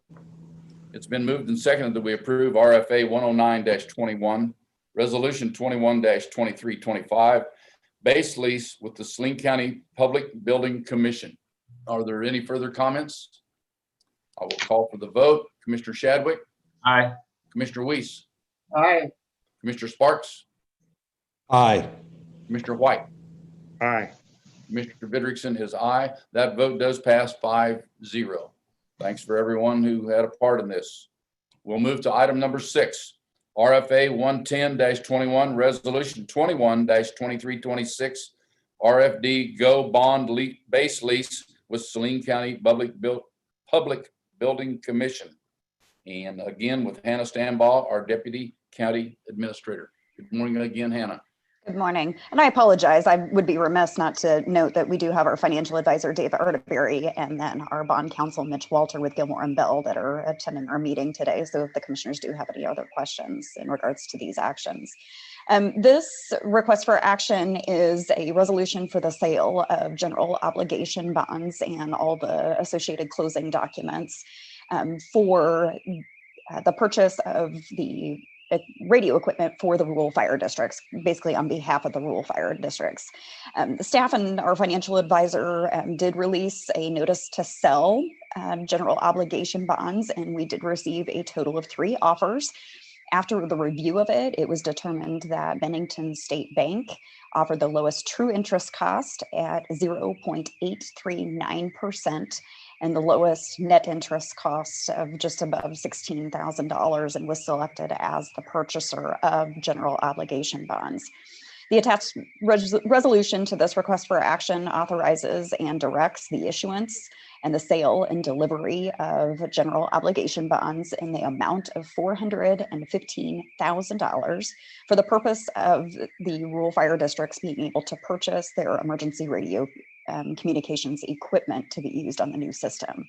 It's been moved and seconded that we approve RFA 109-21, resolution 21-2325, base lease with the Saline County Public Building Commission. Are there any further comments? I will call for the vote. Commissioner Shadwick? Aye. Commissioner Weiss? Aye. Commissioner Sparks? Aye. Commissioner White? Aye. Commissioner Vidrickson is aye. That vote does pass 5-0. Thanks for everyone who had a part in this. We'll move to item number 6, RFA 110-21, resolution 21-2326, RFD Go Bond Base Lease with Saline County Public Building Commission. And again, with Hannah Stambaugh, our Deputy County Administrator. Good morning again, Hannah. Good morning. And I apologize. I would be remiss not to note that we do have our financial advisor, David Arteberry, and then our bond counsel, Mitch Walter with Gilmore and Bell, that are attending our meeting today. So if the commissioners do have any other questions in regards to these actions. This request for action is a resolution for the sale of general obligation bonds and all the associated closing documents for the purchase of the radio equipment for the rural fire districts, basically on behalf of the rural fire districts. The staff and our financial advisor did release a notice to sell general obligation bonds, and we did receive a total of 3 offers. After the review of it, it was determined that Bennington State Bank offered the lowest true interest cost at 0.839% and the lowest net interest cost of just above $16,000, and was selected as the purchaser of general obligation bonds. The attached resolution to this request for action authorizes and directs the issuance and the sale and delivery of general obligation bonds in the amount of $415,000 for the purpose of the rural fire districts being able to purchase their emergency radio communications equipment to be used on the new system.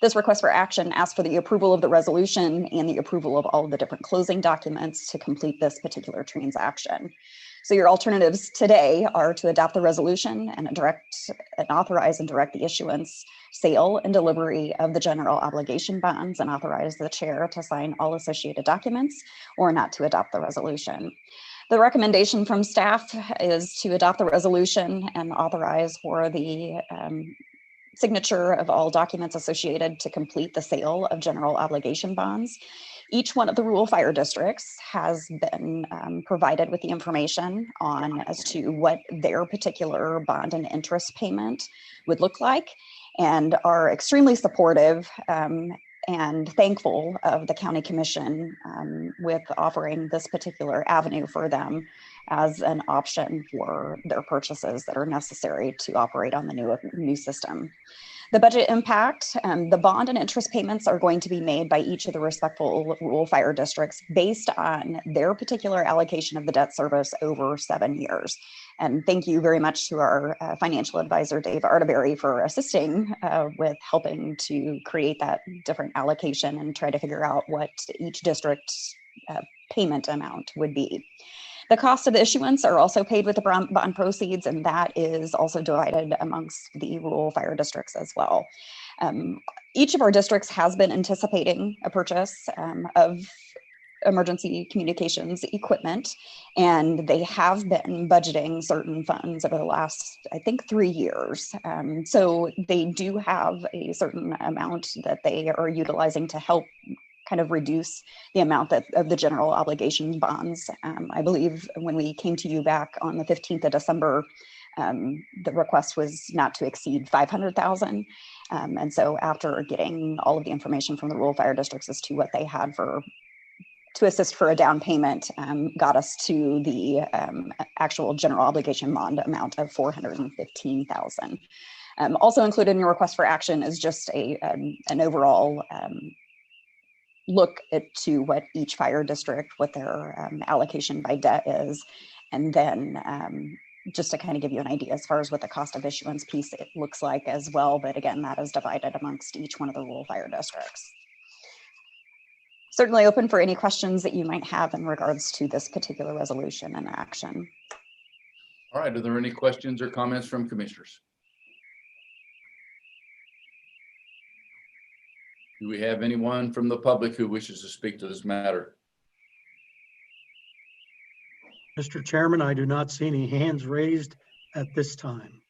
This request for action asks for the approval of the resolution and the approval of all of the different closing documents to complete this particular transaction. So your alternatives today are to adopt the resolution and authorize and direct the issuance, sale, and delivery of the general obligation bonds and authorize the chair to sign all associated documents, or not to adopt the resolution. The recommendation from staff is to adopt the resolution and authorize for the signature of all documents associated to complete the sale of general obligation bonds. Each one of the rural fire districts has been provided with the information on as to what their particular bond and interest payment would look like, and are extremely supportive and thankful of the county commission with offering this particular avenue for them as an option for their purchases that are necessary to operate on the new system. The budget impact, the bond and interest payments are going to be made by each of the respective rural fire districts based on their particular allocation of the debt service over 7 years. And thank you very much to our financial advisor, Dave Arteberry, for assisting with helping to create that different allocation and try to figure out what each district's payment amount would be. The cost of the issuance are also paid with the bond proceeds, and that is also divided amongst the rural fire districts as well. Each of our districts has been anticipating a purchase of emergency communications equipment, and they have been budgeting certain funds over the last, I think, 3 years. So they do have a certain amount that they are utilizing to help kind of reduce the amount of the general obligation bonds. I believe when we came to you back on the 15th of December, the request was not to exceed 500,000. And so after getting all of the information from the rural fire districts as to what they had to assist for a down payment, got us to the actual general obligation bond amount of 415,000. Also included in your request for action is just an overall look to what each fire district, what their allocation by debt is, and then just to kind of give you an idea as far as what the cost of issuance piece it looks like as well. But again, that is divided amongst each one of the rural fire districts. Certainly open for any questions that you might have in regards to this particular resolution and action. All right, are there any questions or comments from commissioners? Do we have anyone from the public who wishes to speak to this matter? Mr. Chairman, I do not see any hands raised at this time.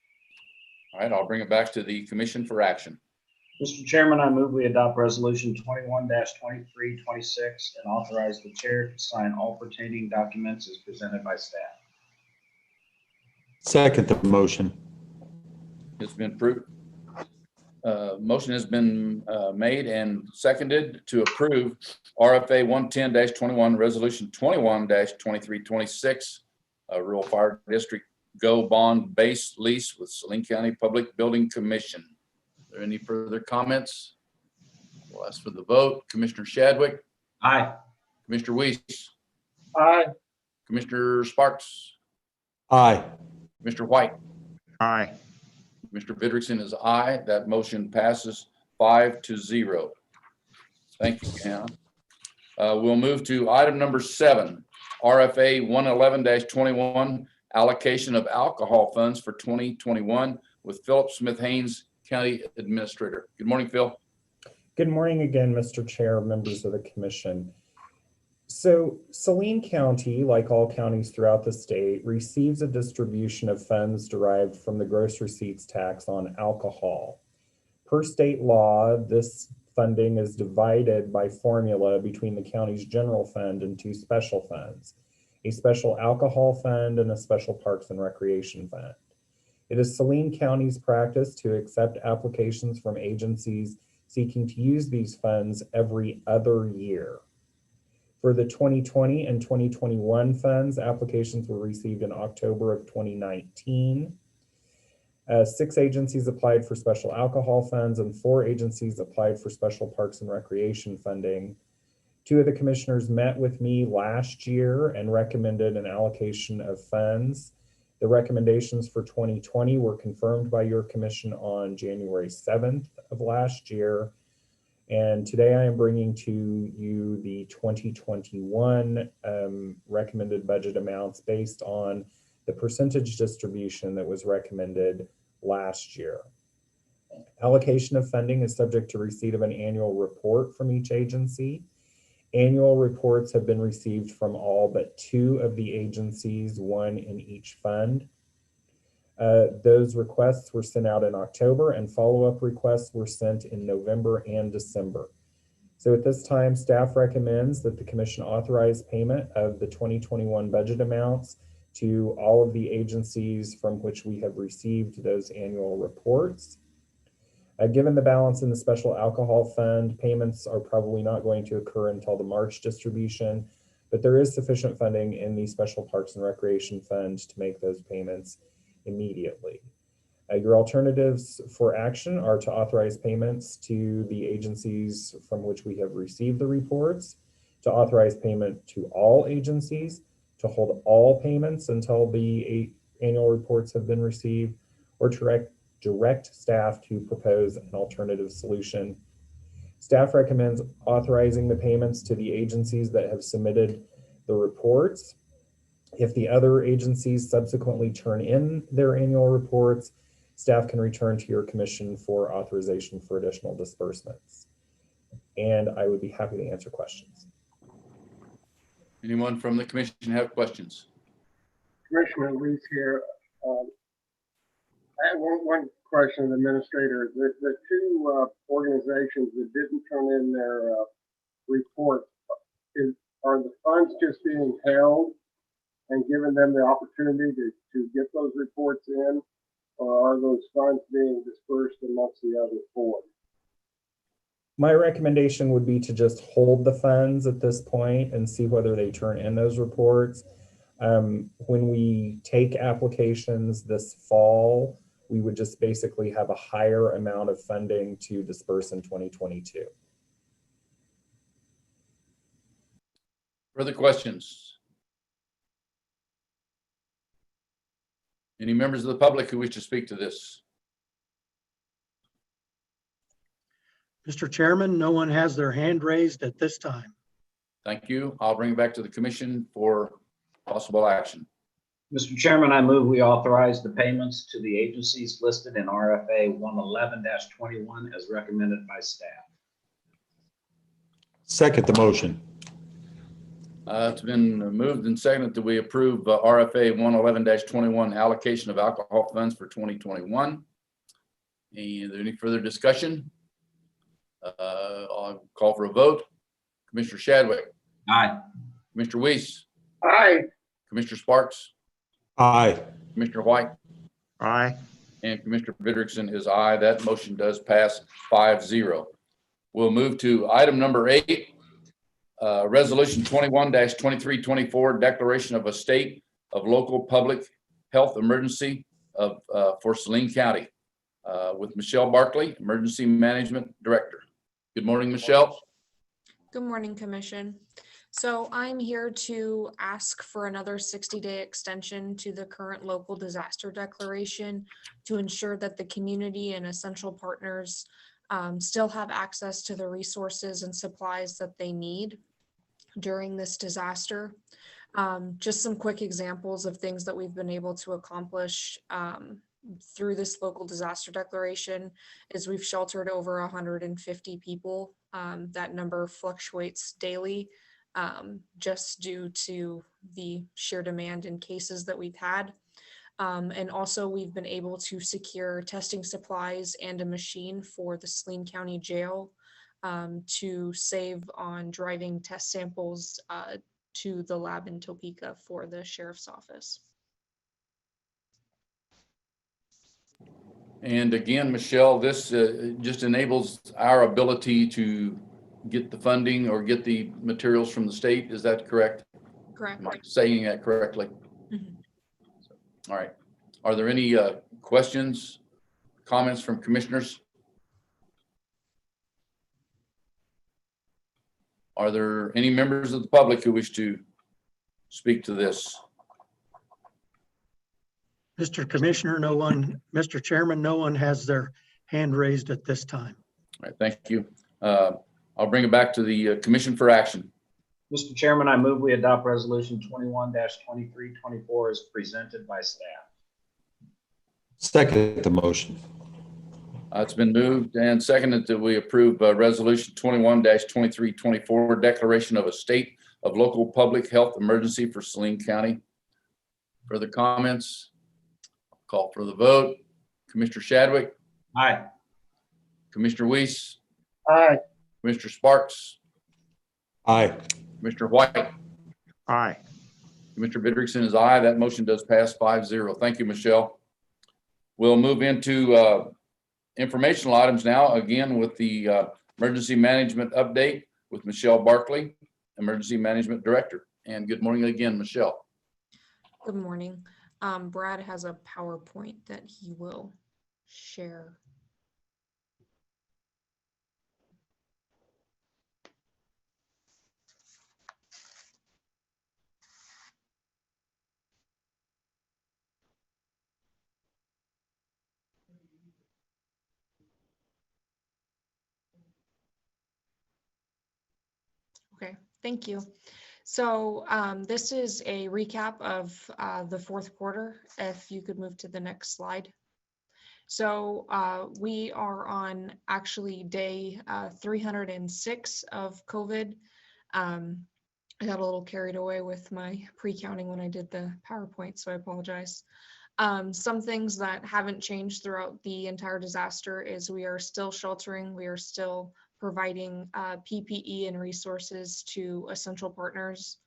All right, I'll bring it back to the commission for action. Mr. Chairman, I move we adopt resolution 21-2326 and authorize the chair to sign all pertaining documents as presented by staff. Second the motion. It's been approved. Motion has been made and seconded to approve RFA 110-21, resolution 21-2326, rural fire district go bond base lease with Saline County Public Building Commission. Are there any further comments? We'll ask for the vote. Commissioner Shadwick. Aye. Commissioner Weiss. Aye. Commissioner Sparks. Aye. Commissioner White. Aye. Mr. Vidrickson is aye. That motion passes 5-0. Thank you, Hannah. We'll move to item number 7, RFA 111-21, allocation of alcohol funds for 2021 with Philip Smith Haynes, County Administrator. Good morning, Phil. Good morning again, Mr. Chair, members of the commission. So Saline County, like all counties throughout the state, receives a distribution of funds derived from the gross receipts tax on alcohol. Per state law, this funding is divided by formula between the county's general fund and 2 special funds, a special alcohol fund and a special parks and recreation fund. It is Saline County's practice to accept applications from agencies seeking to use these funds every other year. For the 2020 and 2021 funds, applications were received in October of 2019. 6 agencies applied for special alcohol funds and 4 agencies applied for special parks and recreation funding. 2 of the commissioners met with me last year and recommended an allocation of funds. The recommendations for 2020 were confirmed by your commission on January 7th of last year. And today I am bringing to you the 2021 recommended budget amounts based on the percentage distribution that was recommended last year. Allocation of funding is subject to receipt of an annual report from each agency. Annual reports have been received from all but 2 of the agencies, 1 in each fund. Those requests were sent out in October and follow-up requests were sent in November and December. So at this time, staff recommends that the commission authorize payment of the 2021 budget amounts to all of the agencies from which we have received those annual reports. Given the balance in the special alcohol fund, payments are probably not going to occur until the March distribution, but there is sufficient funding in the special parks and recreation fund to make those payments immediately. Your alternatives for action are to authorize payments to the agencies from which we have received the reports, to authorize payment to all agencies, to hold all payments until the annual reports have been received, or to direct staff to propose an alternative solution. Staff recommends authorizing the payments to the agencies that have submitted the reports. If the other agencies subsequently turn in their annual reports, staff can return to your commission for authorization for additional disbursements. And I would be happy to answer questions. Anyone from the commission have questions? Commissioner Reese here. I have one question of the administrator. The two organizations that didn't turn in their report, are the funds just being held and giving them the opportunity to get those reports in, or are those funds being dispersed amongst the other four? My recommendation would be to just hold the funds at this point and see whether they turn in those reports. When we take applications this fall, we would just basically have a higher amount of funding to disperse in 2022. Further questions? Any members of the public who wish to speak to this? Mr. Chairman, no one has their hand raised at this time. Thank you. I'll bring it back to the commission for possible action. Mr. Chairman, I move we authorize the payments to the agencies listed in RFA 111-21 as recommended by staff. Second the motion. It's been moved and seconded that we approve RFA 111-21 allocation of alcohol funds for 2021. Is there any further discussion? I'll call for a vote. Commissioner Shadwick. Aye. Commissioner Weiss. Aye. Commissioner Sparks. Aye. Commissioner White. Aye. And Commissioner Vidrickson is aye. That motion does pass 5-0. We'll move to item number 8, Resolution 21-2324, Declaration of a State of Local Public Health Emergency for Saline County with Michelle Barkley, Emergency Management Director. Good morning, Michelle. Good morning, Commission. So I'm here to ask for another 60-day extension to the current local disaster declaration to ensure that the community and essential partners still have access to the resources and supplies that they need during this disaster. Just some quick examples of things that we've been able to accomplish through this local disaster declaration is we've sheltered over 150 people. That number fluctuates daily just due to the sheer demand in cases that we've had. And also we've been able to secure testing supplies and a machine for the Saline County Jail to save on driving test samples to the lab in Topeka for the Sheriff's Office. . And again, Michelle, this just enables our ability to get the funding or get the materials from the state. Is that correct? Correct. Am I saying that correctly? Mhm. All right. Are there any questions, comments from commissioners? Are there any members of the public who wish to speak to this? Mr. Commissioner, no one, Mr. Chairman, no one has their hand raised at this time. All right, thank you. I'll bring it back to the commission for action. Mr. Chairman, I move we adopt resolution 21-2324 as presented by staff. Second the motion. It's been moved and seconded that we approve resolution 21-2324, declaration of a state of local public health emergency for Saline County. Further comments? Call for the vote. Commissioner Shadwick. Aye. Commissioner Weiss. Aye. Commissioner Sparks. Aye. Commissioner White. Aye. Commissioner Vidrickson is aye. That motion does pass 5-0. Thank you, Michelle. We'll move into informational items now, again with the emergency management update with Michelle Barkley, Emergency Management Director. And good morning again, Michelle. Good morning. Brad has a PowerPoint that he will share. Okay, thank you. So this is a recap of the fourth quarter. If you could move to the next slide. So we are on actually day 306 of COVID. I got a little carried away with my pre-counting when I did the PowerPoint, so I apologize. Some things that haven't changed throughout the entire disaster is we are still sheltering. We are still providing PPE and resources to essential partners.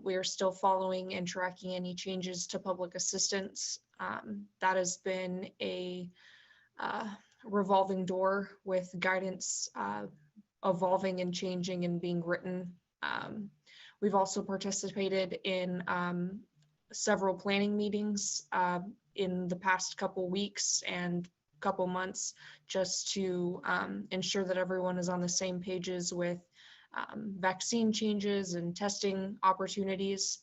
We are still following and tracking any changes to public assistance. That has been a revolving door with guidance evolving and changing and being written. We've also participated in several planning meetings in the past couple weeks and couple months, just to ensure that everyone is on the same pages with vaccine changes and testing opportunities.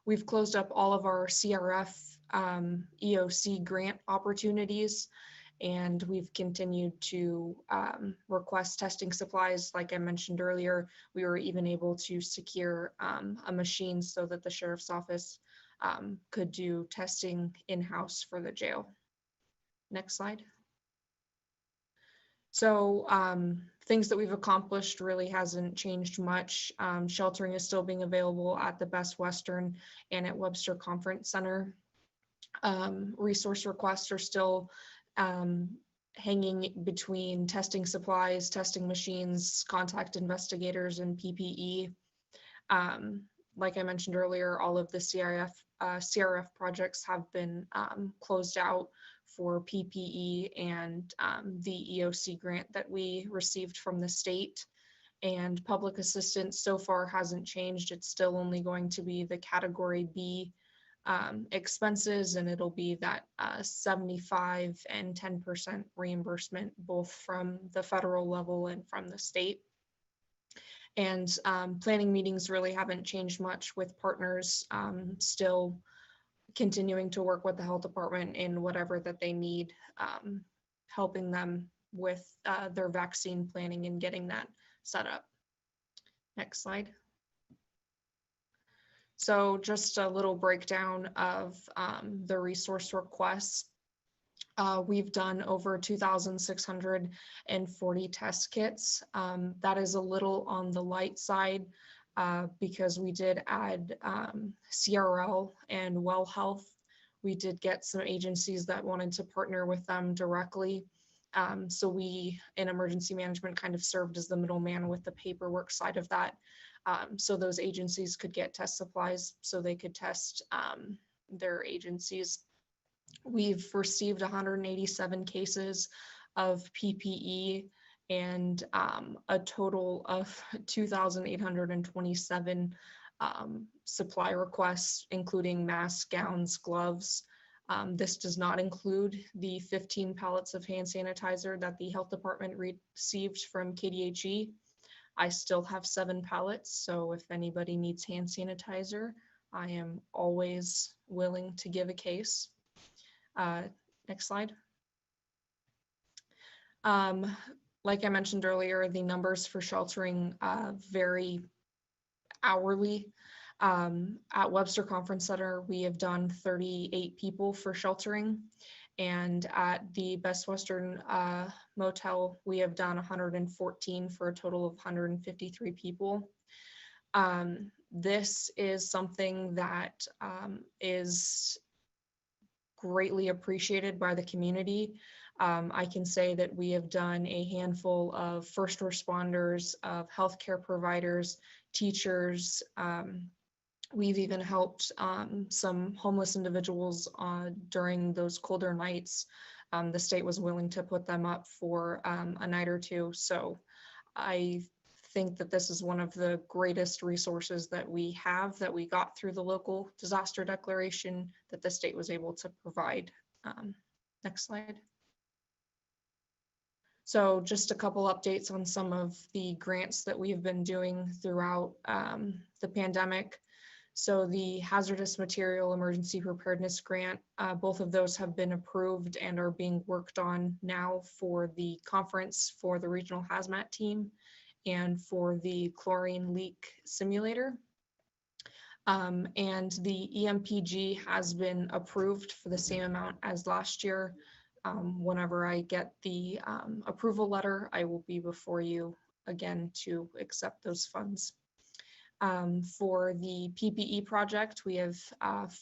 We've closed up all of our CRF EOC grant opportunities, and we've continued to request testing supplies. Like I mentioned earlier, we were even able to secure a machine so that the sheriff's office could do testing in-house for the jail. Next slide. So things that we've accomplished really hasn't changed much. Sheltering is still being available at the Best Western and at Webster Conference Center. Resource requests are still hanging between testing supplies, testing machines, contact investigators, and PPE. Like I mentioned earlier, all of the CRF projects have been closed out for PPE and the EOC grant that we received from the state. And public assistance so far hasn't changed. It's still only going to be the category B expenses, and it'll be that 75 and 10% reimbursement, both from the federal level and from the state. And planning meetings really haven't changed much, with partners still continuing to work with the health department in whatever that they need, helping them with their vaccine planning and getting that set up. Next slide. So just a little breakdown of the resource requests. We've done over 2,640 test kits. That is a little on the light side because we did add CRL and Well Health. We did get some agencies that wanted to partner with them directly. So we, in emergency management, kind of served as the middleman with the paperwork side of that. So those agencies could get test supplies so they could test their agencies. We've received 187 cases of PPE and a total of 2,827 supply requests, including masks, gowns, gloves. This does not include the 15 pallets of hand sanitizer that the health department received from KDHE. I still have 7 pallets, so if anybody needs hand sanitizer, I am always willing to give a case. Next slide. Like I mentioned earlier, the numbers for sheltering vary hourly. At Webster Conference Center, we have done 38 people for sheltering. And at the Best Western Motel, we have done 114 for a total of 153 people. This is something that is greatly appreciated by the community. I can say that we have done a handful of first responders, of healthcare providers, teachers. We've even helped some homeless individuals during those colder nights. The state was willing to put them up for a night or two. So I think that this is one of the greatest resources that we have, that we got through the local disaster declaration, that the state was able to provide. Next slide. So just a couple updates on some of the grants that we've been doing throughout the pandemic. So the hazardous material emergency preparedness grant, both of those have been approved and are being worked on now for the conference for the regional hazmat team and for the chlorine leak simulator. And the EMPG has been approved for the same amount as last year. Whenever I get the approval letter, I will be before you again to accept those funds. For the PPE project, we have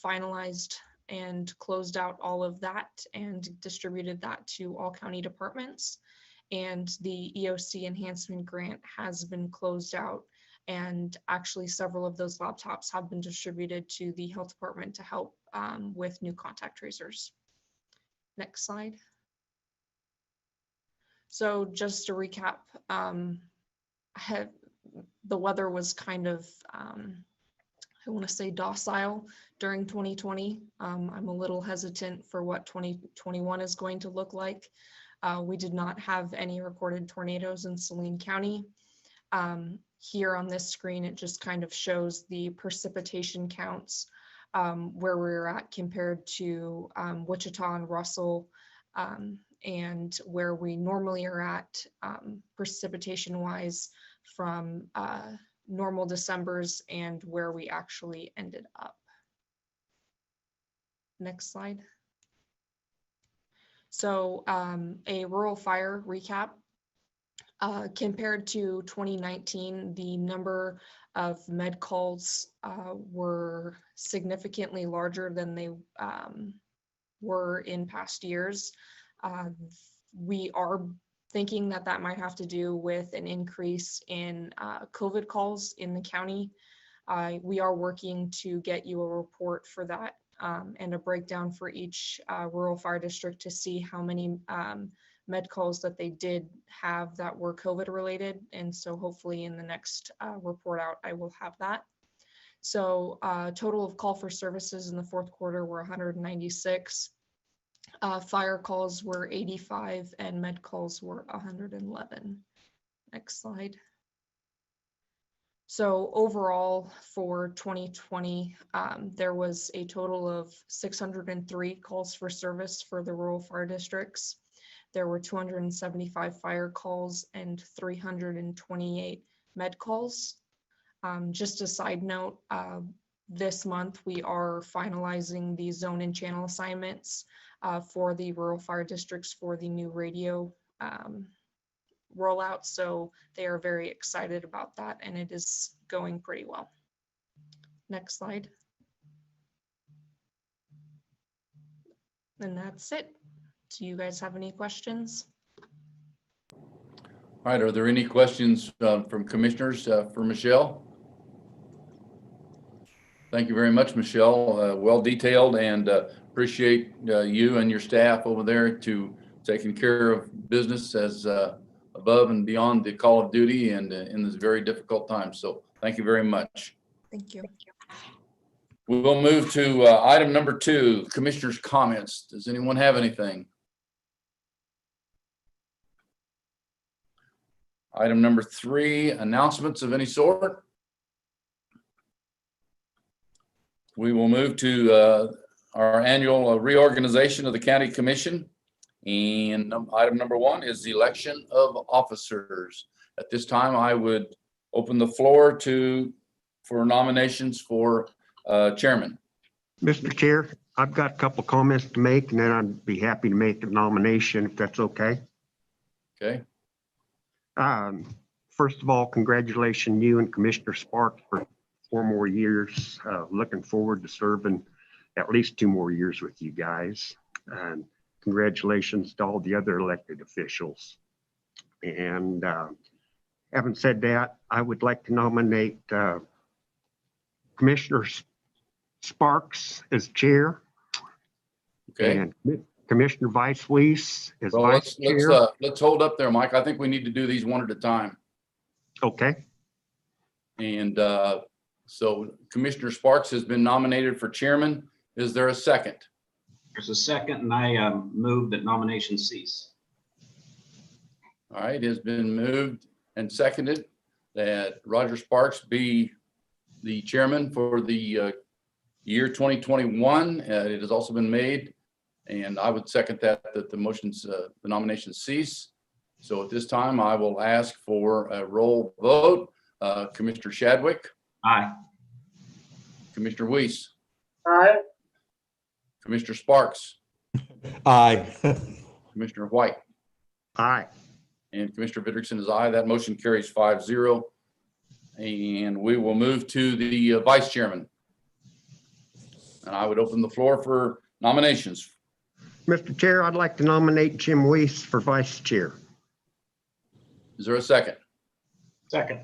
finalized and closed out all of that and distributed that to all county departments. And the EOC enhancement grant has been closed out. And actually several of those laptops have been distributed to the health department to help with new contact tracers. Next slide. So just to recap, the weather was kind of, I want to say docile during 2020. I'm a little hesitant for what 2021 is going to look like. We did not have any recorded tornadoes in Saline County. Here on this screen, it just kind of shows the precipitation counts where we're at compared to Wichita and Russell, and where we normally are at precipitation wise from normal Decembers and where we actually ended up. Next slide. So a rural fire recap. Compared to 2019, the number of med calls were significantly larger than they were in past years. We are thinking that that might have to do with an increase in COVID calls in the county. We are working to get you a report for that and a breakdown for each rural fire district to see how many med calls that they did have that were COVID related. And so hopefully in the next report out, I will have that. So total of call for services in the fourth quarter were 196. Fire calls were 85 and med calls were 111. Next slide. So overall for 2020, there was a total of 603 calls for service for the rural fire districts. There were 275 fire calls and 328 med calls. Just a side note, this month we are finalizing the zone and channel assignments for the rural fire districts for the new radio rollout. So they are very excited about that and it is going pretty well. Next slide. And that's it. Do you guys have any questions? All right, are there any questions from commissioners for Michelle? Thank you very much, Michelle. Well detailed, and appreciate you and your staff over there to taking care of business as above and beyond the call of duty and in this very difficult time. So thank you very much. Thank you. We will move to item number 2, commissioners' comments. Does anyone have anything? Item number 3, announcements of any sort. We will move to our annual reorganization of the county commission. And item number 1 is the election of officers. At this time, I would open the floor for nominations for chairman. Mr. Chair, I've got a couple comments to make, and then I'd be happy to make a nomination if that's okay. Okay. First of all, congratulations you and Commissioner Sparks for 4 more years. Looking forward to serving at least 2 more years with you guys. And congratulations to all the other elected officials. And having said that, I would like to nominate Commissioner Sparks as chair. Okay. And Commissioner Vice Weiss as Well, vice chair. let's hold up there, Mike. I think we need to do these one at a time. Okay. And so Commissioner Sparks has been nominated for chairman. Is there a second? There's a second, and I move that nominations cease. All right, it has been moved and seconded that Roger Sparks be the chairman for the year 2021. It has also been made, and I would second that the nominations cease. So at this time, I will ask for a roll vote. Commissioner Shadwick. Aye. Commissioner Weiss. Aye. Commissioner Sparks. Aye. Commissioner White. Aye. And Commissioner Vidrickson is aye. That motion carries 5-0. And we will move to the vice chairman. And I would open the floor for nominations. Mr. Chair, I'd like to nominate Jim Weiss for vice chair. Is there a second? Second.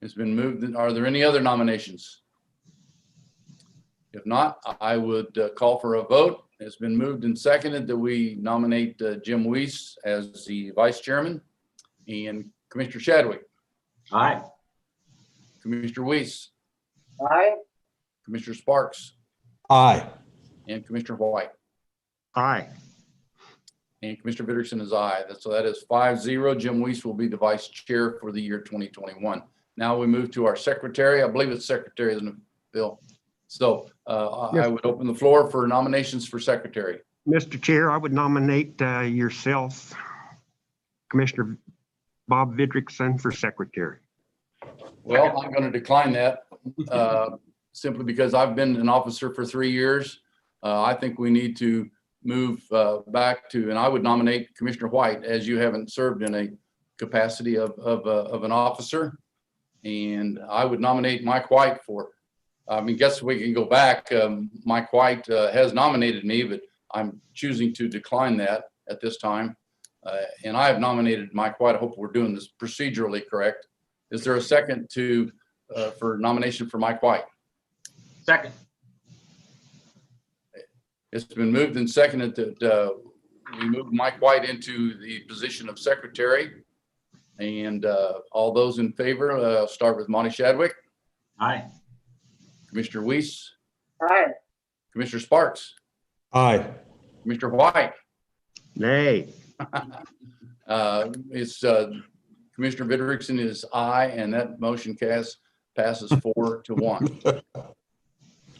It's been moved. Are there any other nominations? If not, I would call for a vote. It's been moved and seconded that we nominate Jim Weiss as the vice chairman. And Commissioner Shadwick. Aye. Commissioner Weiss. Aye. Commissioner Sparks. Aye. And Commissioner White. Aye. And Commissioner Vidrickson is aye. So that is 5-0. Jim Weiss will be the vice chair for the year 2021. Now we move to our secretary. I believe it's secretary, isn't it, Bill? So I would open the floor for nominations for secretary. Mr. Chair, I would nominate yourself, Commissioner Bob Vidrickson, for secretary. Well, I'm going to decline that simply because I've been an officer for 3 years. I think we need to move back to, and I would nominate Commissioner White, as you haven't served in a capacity of an officer. And I would nominate Mike White for, I mean, guess we can go back. Mike White has nominated me, but I'm choosing to decline that at this time. And I have nominated Mike White. I hope we're doing this procedurally correct. Is there a second for nomination for Mike White? Second. It's been moved and seconded that we move Mike White into the position of secretary. And all those in favor, start with Monty Shadwick. Aye. Commissioner Weiss. Aye. Commissioner Sparks. Aye. Commissioner White. Nay. It's Commissioner Vidrickson is aye, and that motion passes 4-1.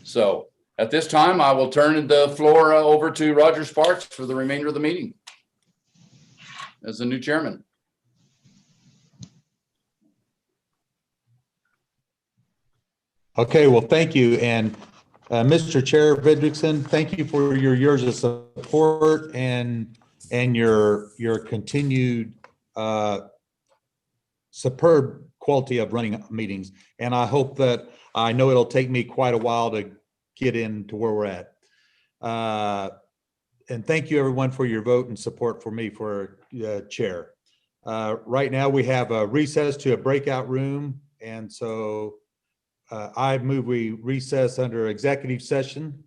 So at this time, I will turn the floor over to Roger Sparks for the remainder of the meeting as the new chairman. Okay, well, thank you. And Mr. Chair Vidrickson, thank you for your years of support and your continued superb quality of running meetings. And I hope that, I know it'll take me quite a while to get into where we're at. And thank you everyone for your vote and support for me for chair. Right now we have a recess to a breakout room. And so I move we recess under executive session.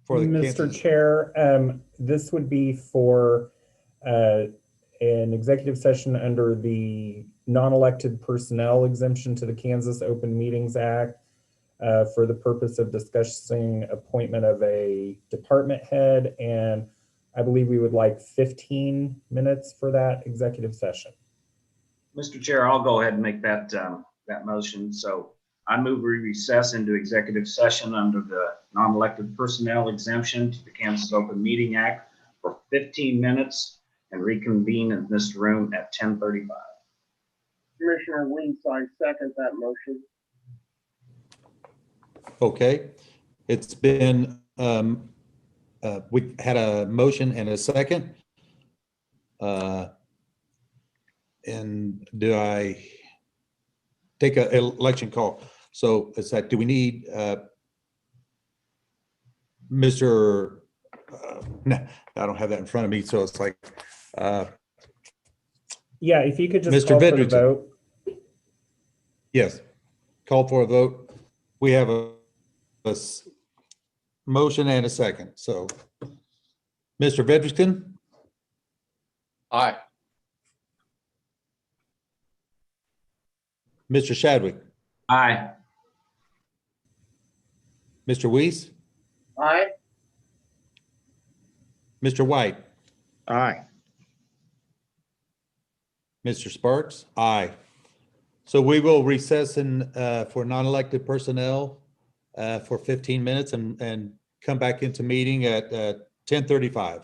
For the Mr. Chair, this would be for an executive session under the non-elected personnel exemption to the Kansas Open Meetings Act for the purpose of discussing appointment of a department head. And I believe we would like 15 minutes for that executive session. Mr. Chair, I'll go ahead and make that motion. So I move we recess into executive session under the non-elected personnel exemption to the Kansas Open Meeting Act for 15 minutes and reconvene in this room at 10:35. Commissioner Weiss, I second that motion. Okay, it's been, we had a motion and a second. And do I take an election call? So it's like, do we need Mr. No, I don't have that in front of me. So it's like, yeah, if you could just Mr. call for the Vidrickson. vote. Yes, call for a vote. We have a motion and a second. So Mr. Vidrickson, Aye. Mr. Shadwick, Aye. Mr. Weiss, Aye. Mr. White, Aye. Mr. Sparks? Aye. So we will recess for non-elected personnel for 15 minutes and come back into meeting at 10:35.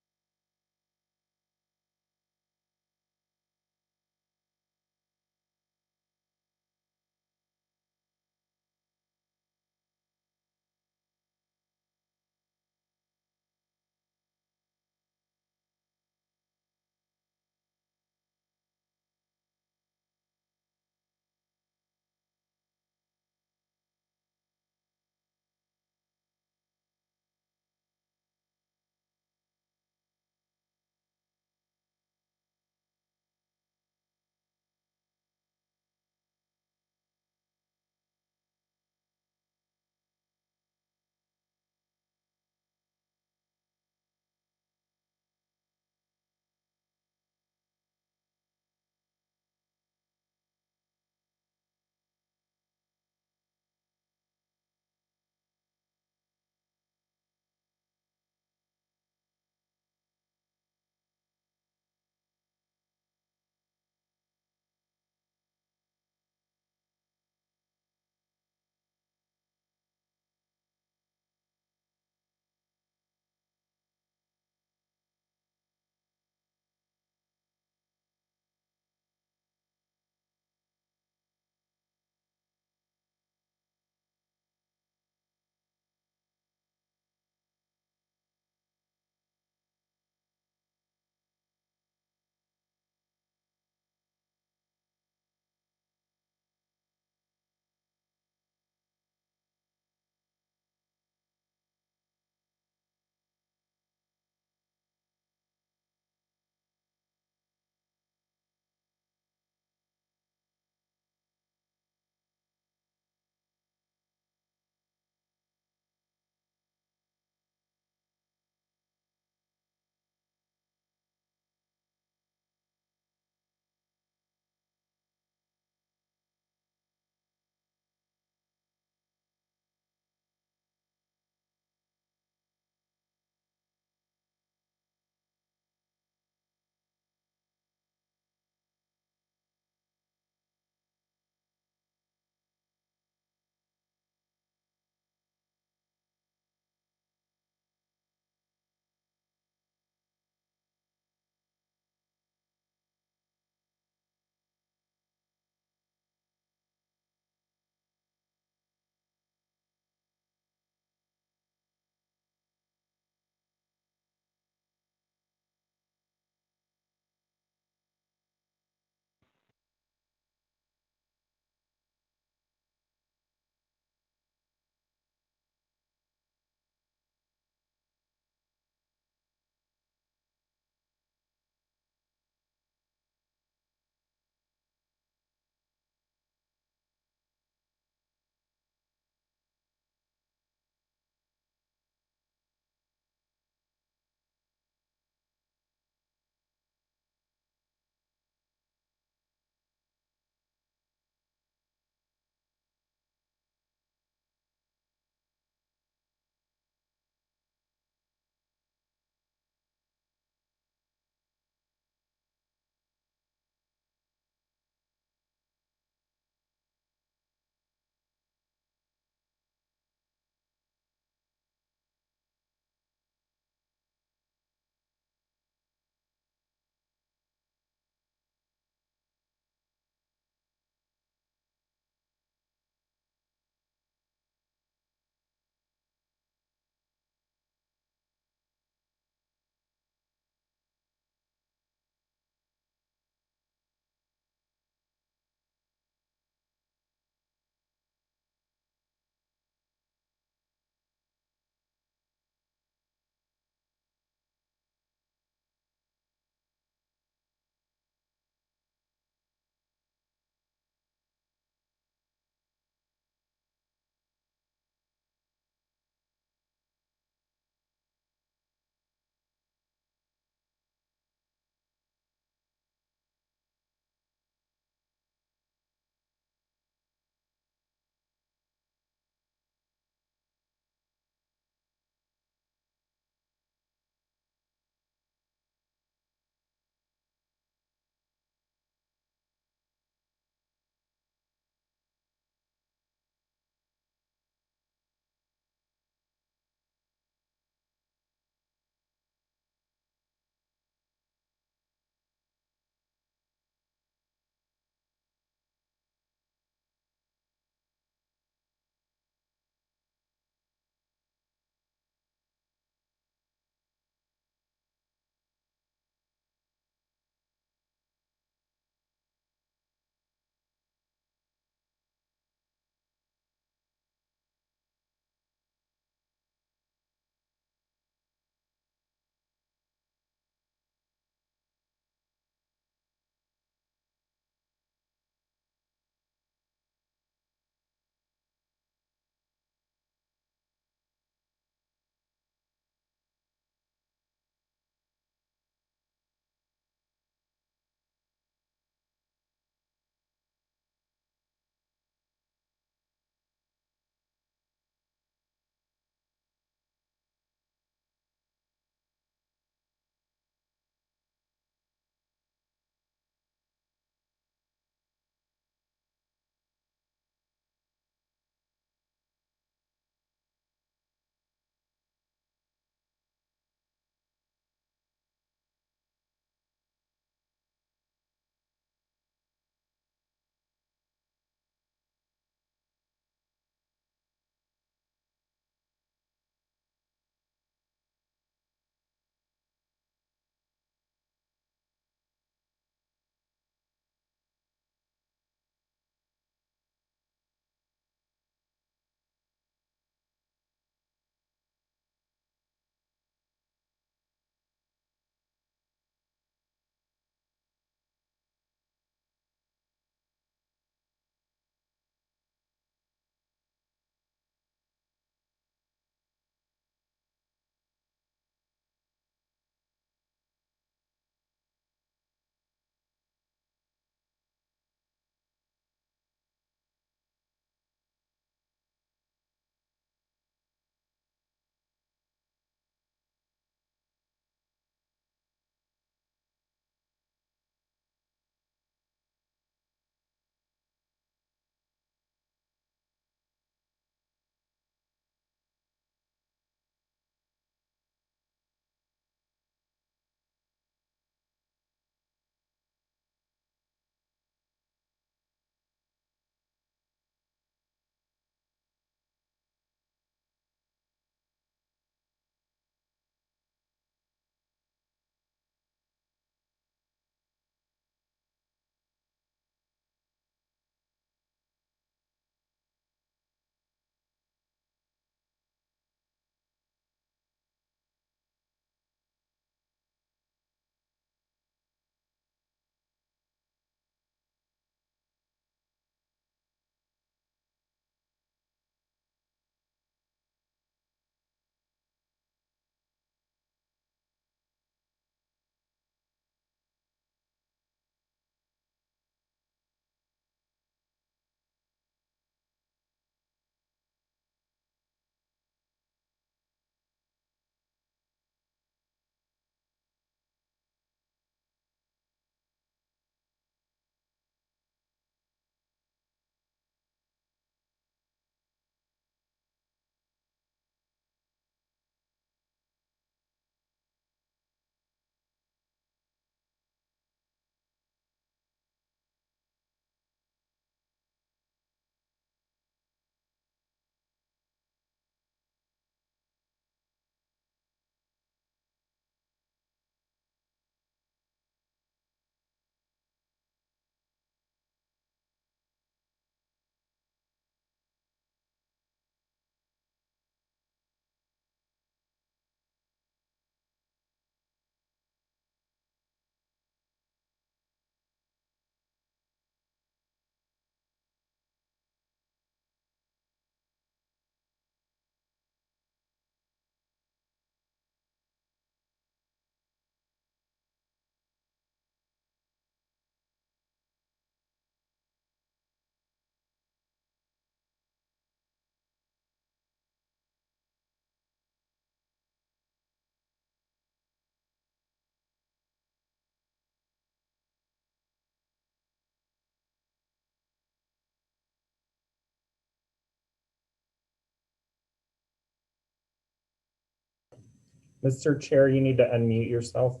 Mr. Chair, you need to unmute yourself.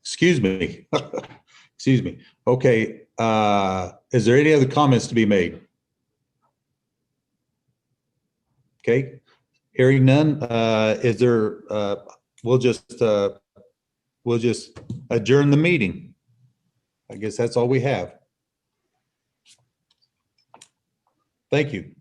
Excuse me. Excuse me. Okay, is there any other comments to be made? Okay, hearing none, is there, we'll just adjourn the meeting. I guess that's all we have. Thank you.